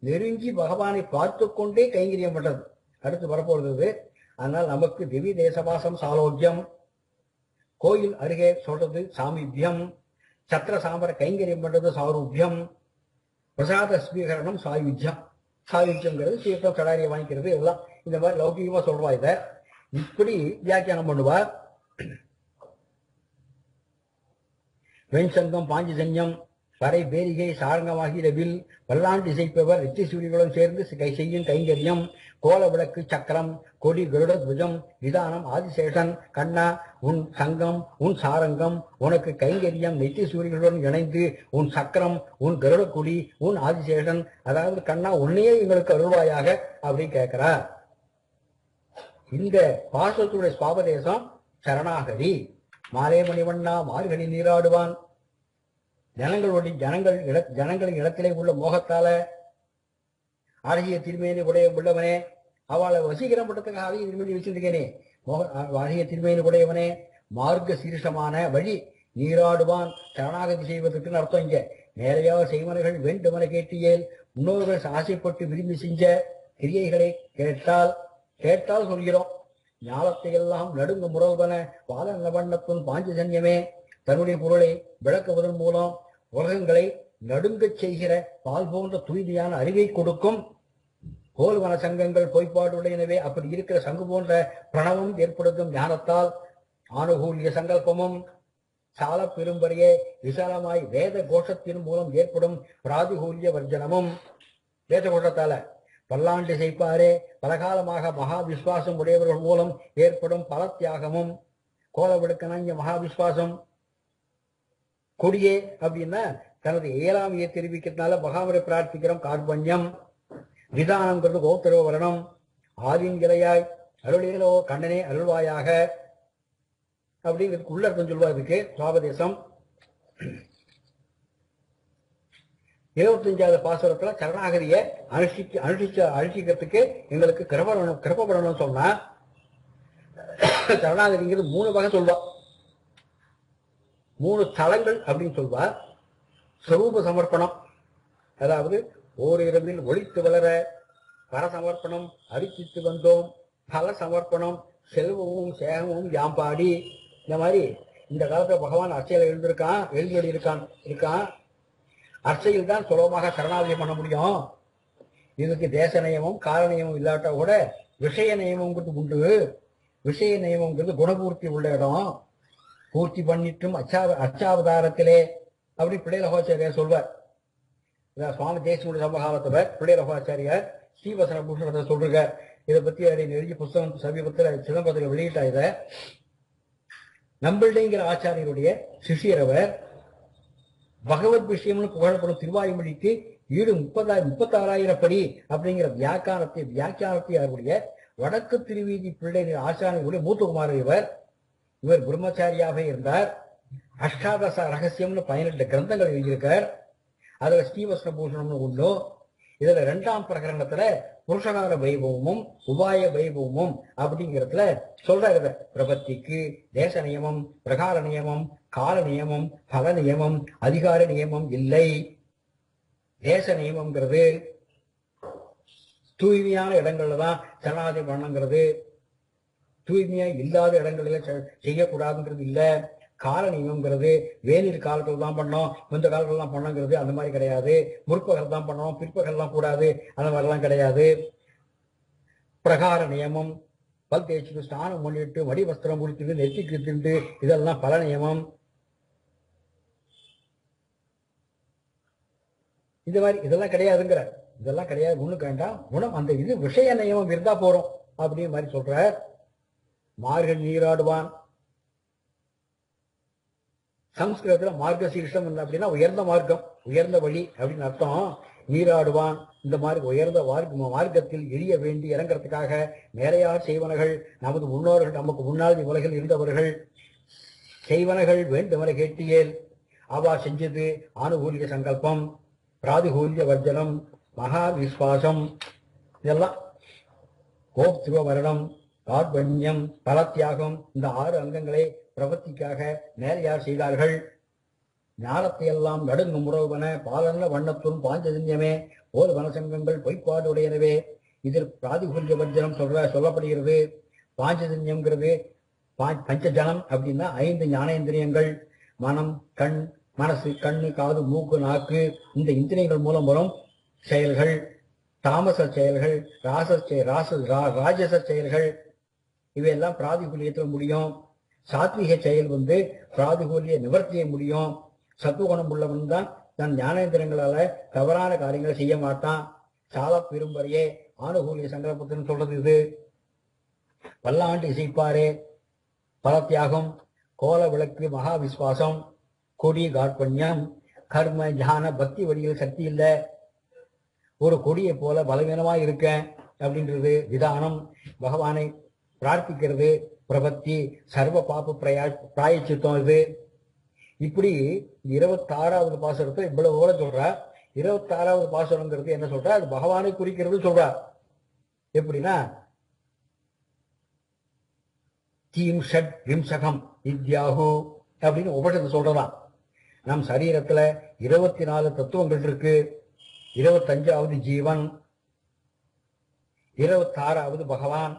நெருங்கி பகவானை பார்த்து கொண்டே கைங்கரியம் பண்றது அடுத்து வரப்போறது. அதனால் நமக்கு திவ்ய தேசவாசம் சாலோக்கியம், கோயில் அருகே சொல்றது சாமீபியம், சத்திர சாம்பர கைங்கரியம் பண்றது சாரூபியம், பிரசாத ஸ்வீகரணம் சாயுஜ்யம். சாயுஜ்யம்ங்கிறது தீர்த்தம் கடாரியை வாங்கிக்கிறது, எல்லாம் இந்த மாதிரி லௌகிகமா சொல்வா. இதை இப்படி வியாக்கியானம் பண்ணுவா. வெண்சங்கம் பாஞ்சஜன்யம் பறை பேரிகை சாரங்கமாகிய வில் வல்லாண்டு இசைப்பவர் வெற்றி சூரியர்களும் சேர்ந்து செய்யும் கைங்கரியம், கோல விளக்கு சக்கரம் கொடி கருட துவஜம் விதானம் ஆதிசேஷன் கண்ணா உன் சங்கம் உன் சாரங்கம் உனக்கு கைங்கரியம் நெத்தி சூரியர்களுடன் இணைந்து உன் சக்கரம் உன் கருட கொடி உன் ஆதிசேஷன், அதாவது கண்ணா உன்னையே எங்களுக்கு அருள்வாயாக அப்படின்னு கேட்கிறார். இந்த பாசத்துடைய சுவாபதேசம் சரணாகதி. மாலே மணிவண்ணா மார்கழி நீராடுவான், ஜனங்களின் இடத்திலே உள்ள மோகத்தால அழகிய திருமேனி உள்ளவனே, அவளை வசீகரம் பண்றதுக்காக அழகிய திருமேனி வச்சிருக்கேனே, அழகிய திருமேனி உடையவனே, மார்க்க சீர்ஷமான வழி நீராடுவான். சரணாகதி செய்வதற்கு அர்த்தம் இங்க நேரையாக செய்வனர்கள் வேண்டுமென கேட்டியேல், முன்னோர்கள் ஆசைப்பட்டு விரும்பி செஞ்ச கிரியைகளை கேட்டால் சொல்கிறோம். ஞானத்தை எல்லாம் நடுங்க முறவுபன பாலன வண்ணத்துன் பாஞ்சஜன்யமே, தன்னுடைய பொருளை விளக்குவதன் மூலம் உலகங்களை நடுங்கச் செய்கிற பால் போன்ற தூய்மையான அறிவை கொடுக்கும். கோல்வன சங்கங்கள் பொய்ப்பாடுடையனவே, அப்படி இருக்கிற சங்கு போன்ற பிரணவம் ஏற்படுத்தும் ஞானத்தால் ஆனுகூல்ய சங்கல்பமும் சால பெரும்பறையே விசாலமாய் வேத கோஷத்தின் மூலம் ஏற்படும் பிராதிகூல்ய வர்ஜனமும், வேத கோஷத்தால பல்லாண்டு செய்ப்பாரே பலகாலமாக மகா விஸ்வாசம் உடையவர்கள் மூலம் ஏற்படும் பல தியாகமும், கோல விடுக்கணங்க மகா விஸ்வாசம் கொடியே அப்படின்னா தனது இயலாமையை தெரிவிக்கிறதுனால மகாமுறை பிரார்த்திக்கிறோம். கார்பண்யம் விதானம்ங்கிறது கோத்திரவ வரணம், ஆதின் இலையாய் அருளிகளோ கண்ணனே அருள்வாயாக அப்படிங்கிறதுக்கு உள்ள அர்த்தம் சொல்வா. இதுக்கு சுவாபதேசம் 25வது பாசுரத்துல சரணாகதியை அனுஷ்டிக்கிறதுக்கு எங்களுக்கு கிருபப்படணும்னு சொன்னா, சரணாகதிங்கிறது 3 வகை சொல்வா, 3 தளங்கள் அப்படின்னு சொல்வா. ஸ்வரூப சமர்ப்பணம், அதாவது ஓரிரவில் ஒழித்து வளர பரசமர்ப்பணம் அரிசித்து வந்தோம், பல சமர்ப்பணம் செல்வமும் சேகமும் யாம்பாடி. இந்த மாதிரி இந்த காலத்துல பகவான் அர்ச்சையில இருக்கான். அர்ச்சையில் தான் சுலபமாக சரணாகதி பண்ண முடியும். இதுக்கு தேச நியமம் கால நியமம் இல்லாட்டா கூட விஷய நியமங்கிறது உண்டு. விஷய நியமங்கிறது குணபூர்த்தி உள்ள இடம். பூர்த்தி பண்ணிட்டும் அச்சாவதாரத்திலே அப்படி பிள்ளைலகோச்சாரியார் சொல்வார். சுவாமி தேசிய சமகாலத்தவர் பிள்ளைலகோச்சாரியார் ஸ்ரீவசன பூஷணத்தை சொல்றாங்க. இதை பத்தி நெருங்கி புஸ்தகம் சமீபத்தில் சிதம்பரத்தில் வெளியிட்டா. இதை நம்பிள்ளைங்கிற ஆச்சாரியருடைய சிஷியரவர் பகவத் விஷயம்னு புகழப்படும் திருவாயுமொழிக்கு ஈடு 36,000 படி அப்படிங்கிற வியாக்கியானத்தை அவருடைய வடக்கு திருவீதி பிள்ளை ஆச்சாரியருடைய மூத்தகுமார் இவர் பிரம்மச்சாரியாகவே இருந்தார். அஷ்டாதச ரகசியம்னு 18 கிரந்தங்கள் எழுதியிருக்கார். அதுல ஸ்ரீவஸ்ன பூஷணம்னு ஒண்ணு. இதுல 2ஆம் பிரகரணத்துல புருஷகார வைபவமும் உபாய வைபவமும் அப்படிங்கிறதுல சொல்றாரு. பிரபத்திக்கு தேச நியமம், பிரகார நியமம், கால நியமம், பல நியமம், அதிகார நியமம் இல்லை. தேச நியமம்ங்கிறது தூய்மையான இடங்கள்ல தான் சரணாகதி பண்ணங்கிறது, தூய்மையா இல்லாத இடங்களில செய்யக்கூடாதுங்கிறது இல்ல. கால நியமம்ங்கிறது வேநீர் காலத்துல தான் பண்ணோம், இந்த காலத்துல தான் பண்ணங்கிறது அந்த மாதிரி கிடையாது. முற்பகல் தான் பண்ணோம், பிற்பகல்லாம் கூடாது, அந்த மாதிரிலாம் கிடையாது. பிரகார நியமம், பல் தேய்ச்சிட்டு ஸ்நானம் பண்ணிட்டு மடி வஸ்திரம் குடிச்சுட்டு நெத்திக்கு திண்டு இதெல்லாம் பல நியமம். இந்த மாதிரி இதெல்லாம் கிடையாதுங்கிற, இதெல்லாம் கிடையாது, ஒண்ணு வேண்டாம். குணம் அந்த இது விஷய நியமம் இருந்தா போறோம் அப்படின்னு மாதிரி சொல்ற. மார்கழி நீராடுவான், சம்ஸ்கிருதத்துல மார்க்க சீர்ஷம் அப்படின்னா உயர்ந்த மார்க்கம், உயர்ந்த வழி அப்படின்னு அர்த்தம். நீராடுவான் இந்த மாதிரி உயர்ந்த மார்க்கத்தில் எரிய வேண்டி இறங்கிறதுக்காக நிறையார் செய்வனர்கள் நமது முன்னோர்கள், நமக்கு முன்னால் உலகில் இருந்தவர்கள் செய்வனகள் வேண்டுமென கேட்டியேல், அவா செஞ்சது ஆனுகூல்ய சங்கல்பம், பிராதிகூல்ய வர்ஜனம், மகா விஸ்வாசம், இதெல்லாம் கோப்திருவ மரணம், கார்பண்யம், பலத்தியாகம், இந்த 6 அங்கங்களை பிரபத்திக்காக நேரையார் செய்தார்கள். ஞானத்தை எல்லாம் நடுங்கு முறவுவன பாலன்ன வண்ணத்தும் பாஞ்சஜன்யமே ஓர் வனசங்கங்கள் பொய்ப்பாடு உடையனவே. இதில் பிராதிகூல்ய வர்ஜனம் சொல்லப்படுகிறது. பாஞ்சஜன்யம்ங்கிறது பஞ்சஜனம் அப்படின்னா 5 ஞானேந்திரியங்கள், மனம், கண், மனசு, கண்ணு, காது, மூக்கு, நாக்கு, இந்த இந்திரியங்கள் மூலம் வரும் செயல்கள். தாமச செயல்கள், ராஜச செயல்கள் இவையெல்லாம் பிராதிகூல்யத்தில் முடியும். சாத்விக செயல் பிராதிகூல்ய நிவர்த்திய முடியும். சத்துவகுணம் உள்ளவன் தான் தன் ஞானேந்திரங்களால தவறான காரியங்களை செய்ய மாட்டான். சால பெரும்பறையே ஆணுகூலிய சங்கல்பத்தின்னு சொல்றது இது. பல்லாண்டு இசைப்பாரே பலத்தியாகம், கோல விளக்கு, மகா விஸ்வாசம், கொடி கார்பண்யம், கர்ம ஞான பக்தி வழியில் சக்தி இல்லை, ஒரு கொடியை போல பலவீனமா இருக்க அப்படின்றது விதானம். பகவானை பிரார்த்திக்கிறது பிரபத்தி, சர்வ பாப பிராயச்சித்தம். இது இப்படி 26வது பாசுரத்தை இவ்வளவு போல சொல்றா. 26வது பாசுரங்கிறது என்ன சொல்றா? அது பகவானை குறிக்கிறது சொல்றா. எப்படின்னா தீம் ஷட் விம்சகம் வித்யாஹு அப்படின்னு உபனிஷத்து சொல்றதான். நம் சரீரத்துல 24 தத்துவங்கள் இருக்கு. 25வது ஜீவன், 26வது பகவான்,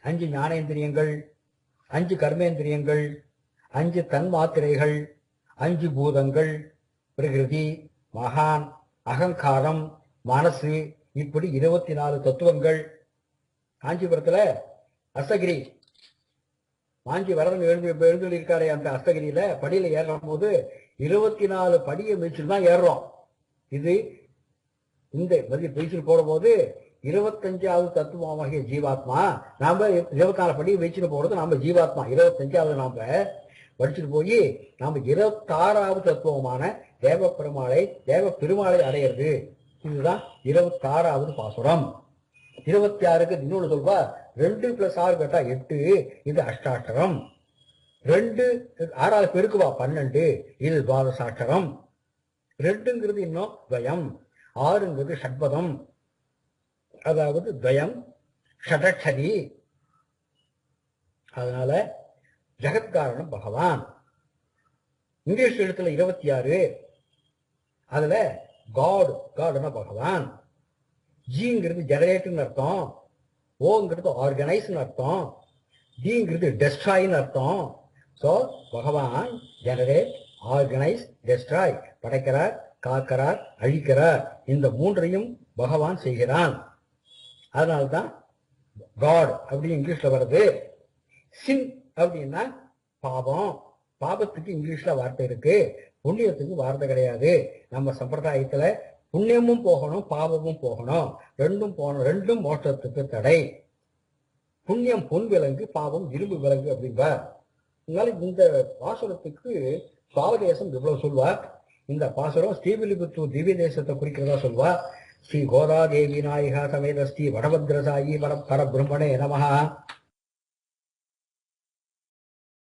5 ஞானேந்திரியங்கள், 5 கர்மேந்திரியங்கள், 5 தன்மாத்திரைகள், 5 பூதங்கள், பிரகிருதி, மகான், அகங்காரம், மனசு, இப்படி 24 தத்துவங்கள். காஞ்சிபுரத்துல அஸ்தகிரி மாஞ்சி வரதன் எழுந்திருக்காரு. அந்த அஸ்தகிரியில படியில ஏறும் போது 24 படியை மிதிச்சுட்டு தான் ஏறுறோம். இது இந்த மிதிச்சுட்டு போடும் போது 25வது தத்துவமாகிய ஜீவாத்மா. நாம 24 படியை மிதிச்சுட்டு போறது நாம ஜீவாத்மா. 25வது நாம படிச்சுட்டு போய் நாம 26வது தத்துவமான தேவ பெருமாளை அடையிறது. இதுதான் 26வது பாசுரம். 26க்கு இன்னொன்று சொல்வா, 2 + 6 கேட்டா 8, இது அஷ்டாட்சரம். 2 6 பெருக்குவா 12, இது துவாதசாட்சரம். 2ங்கிறது இன்னும் துவயம், 6ங்கிறது ஷட்பதம், அதாவது துவயம் ஷடட்சதி. அதனால ஜெகத்காரணம் பகவான். இங்கிலீஷ் எழுத்துல 26, அதுல காட்னா பகவான். ஜிங்கிறது ஜெனரேட்னு அர்த்தம், ஓங்கிறது ஆர்கனைஸ்னு அர்த்தம், டிங்கிறது டெஸ்ட்ராய்னு அர்த்தம். ஸோ பகவான் ஜெனரேட், ஆர்கனைஸ், டெஸ்ட்ராய், படைக்கிறார், காக்கிறார், அழிக்கிறார். இந்த 3ஐயும் பகவான் செய்கிறான். அதனால்தான் காட் அப்படின்னு இங்கிலீஷ்ல வருது. சின் அப்படின்னா பாபம். பாபத்துக்கு இங்கிலீஷ்ல வார்த்தை இருக்கு, புண்ணியத்துக்கு வார்த்தை கிடையாது. நம்ம சம்பிரதாயத்துல புண்ணியமும் போகணும், பாவமும் போகணும். ரெண்டும் மோட்சத்துக்கு தடை. புண்ணியம் பொன் விலங்கு, பாவம் இரும்பு விலங்கு அப்படின்பா. அதனால இந்த பாசுரத்துக்கு பாவதேசம் இவ்வளவு சொல்வா. இந்த பாசுரம் ஸ்ரீவில்லிபுத்தூர் திவ்ய தேசத்தை குறிக்கிறதா சொல்வா. ஸ்ரீ கோதாதேவி நாயகா சமேத ஸ்ரீ வடபத்ரசாயி பரபிரம்மணே நமஹா.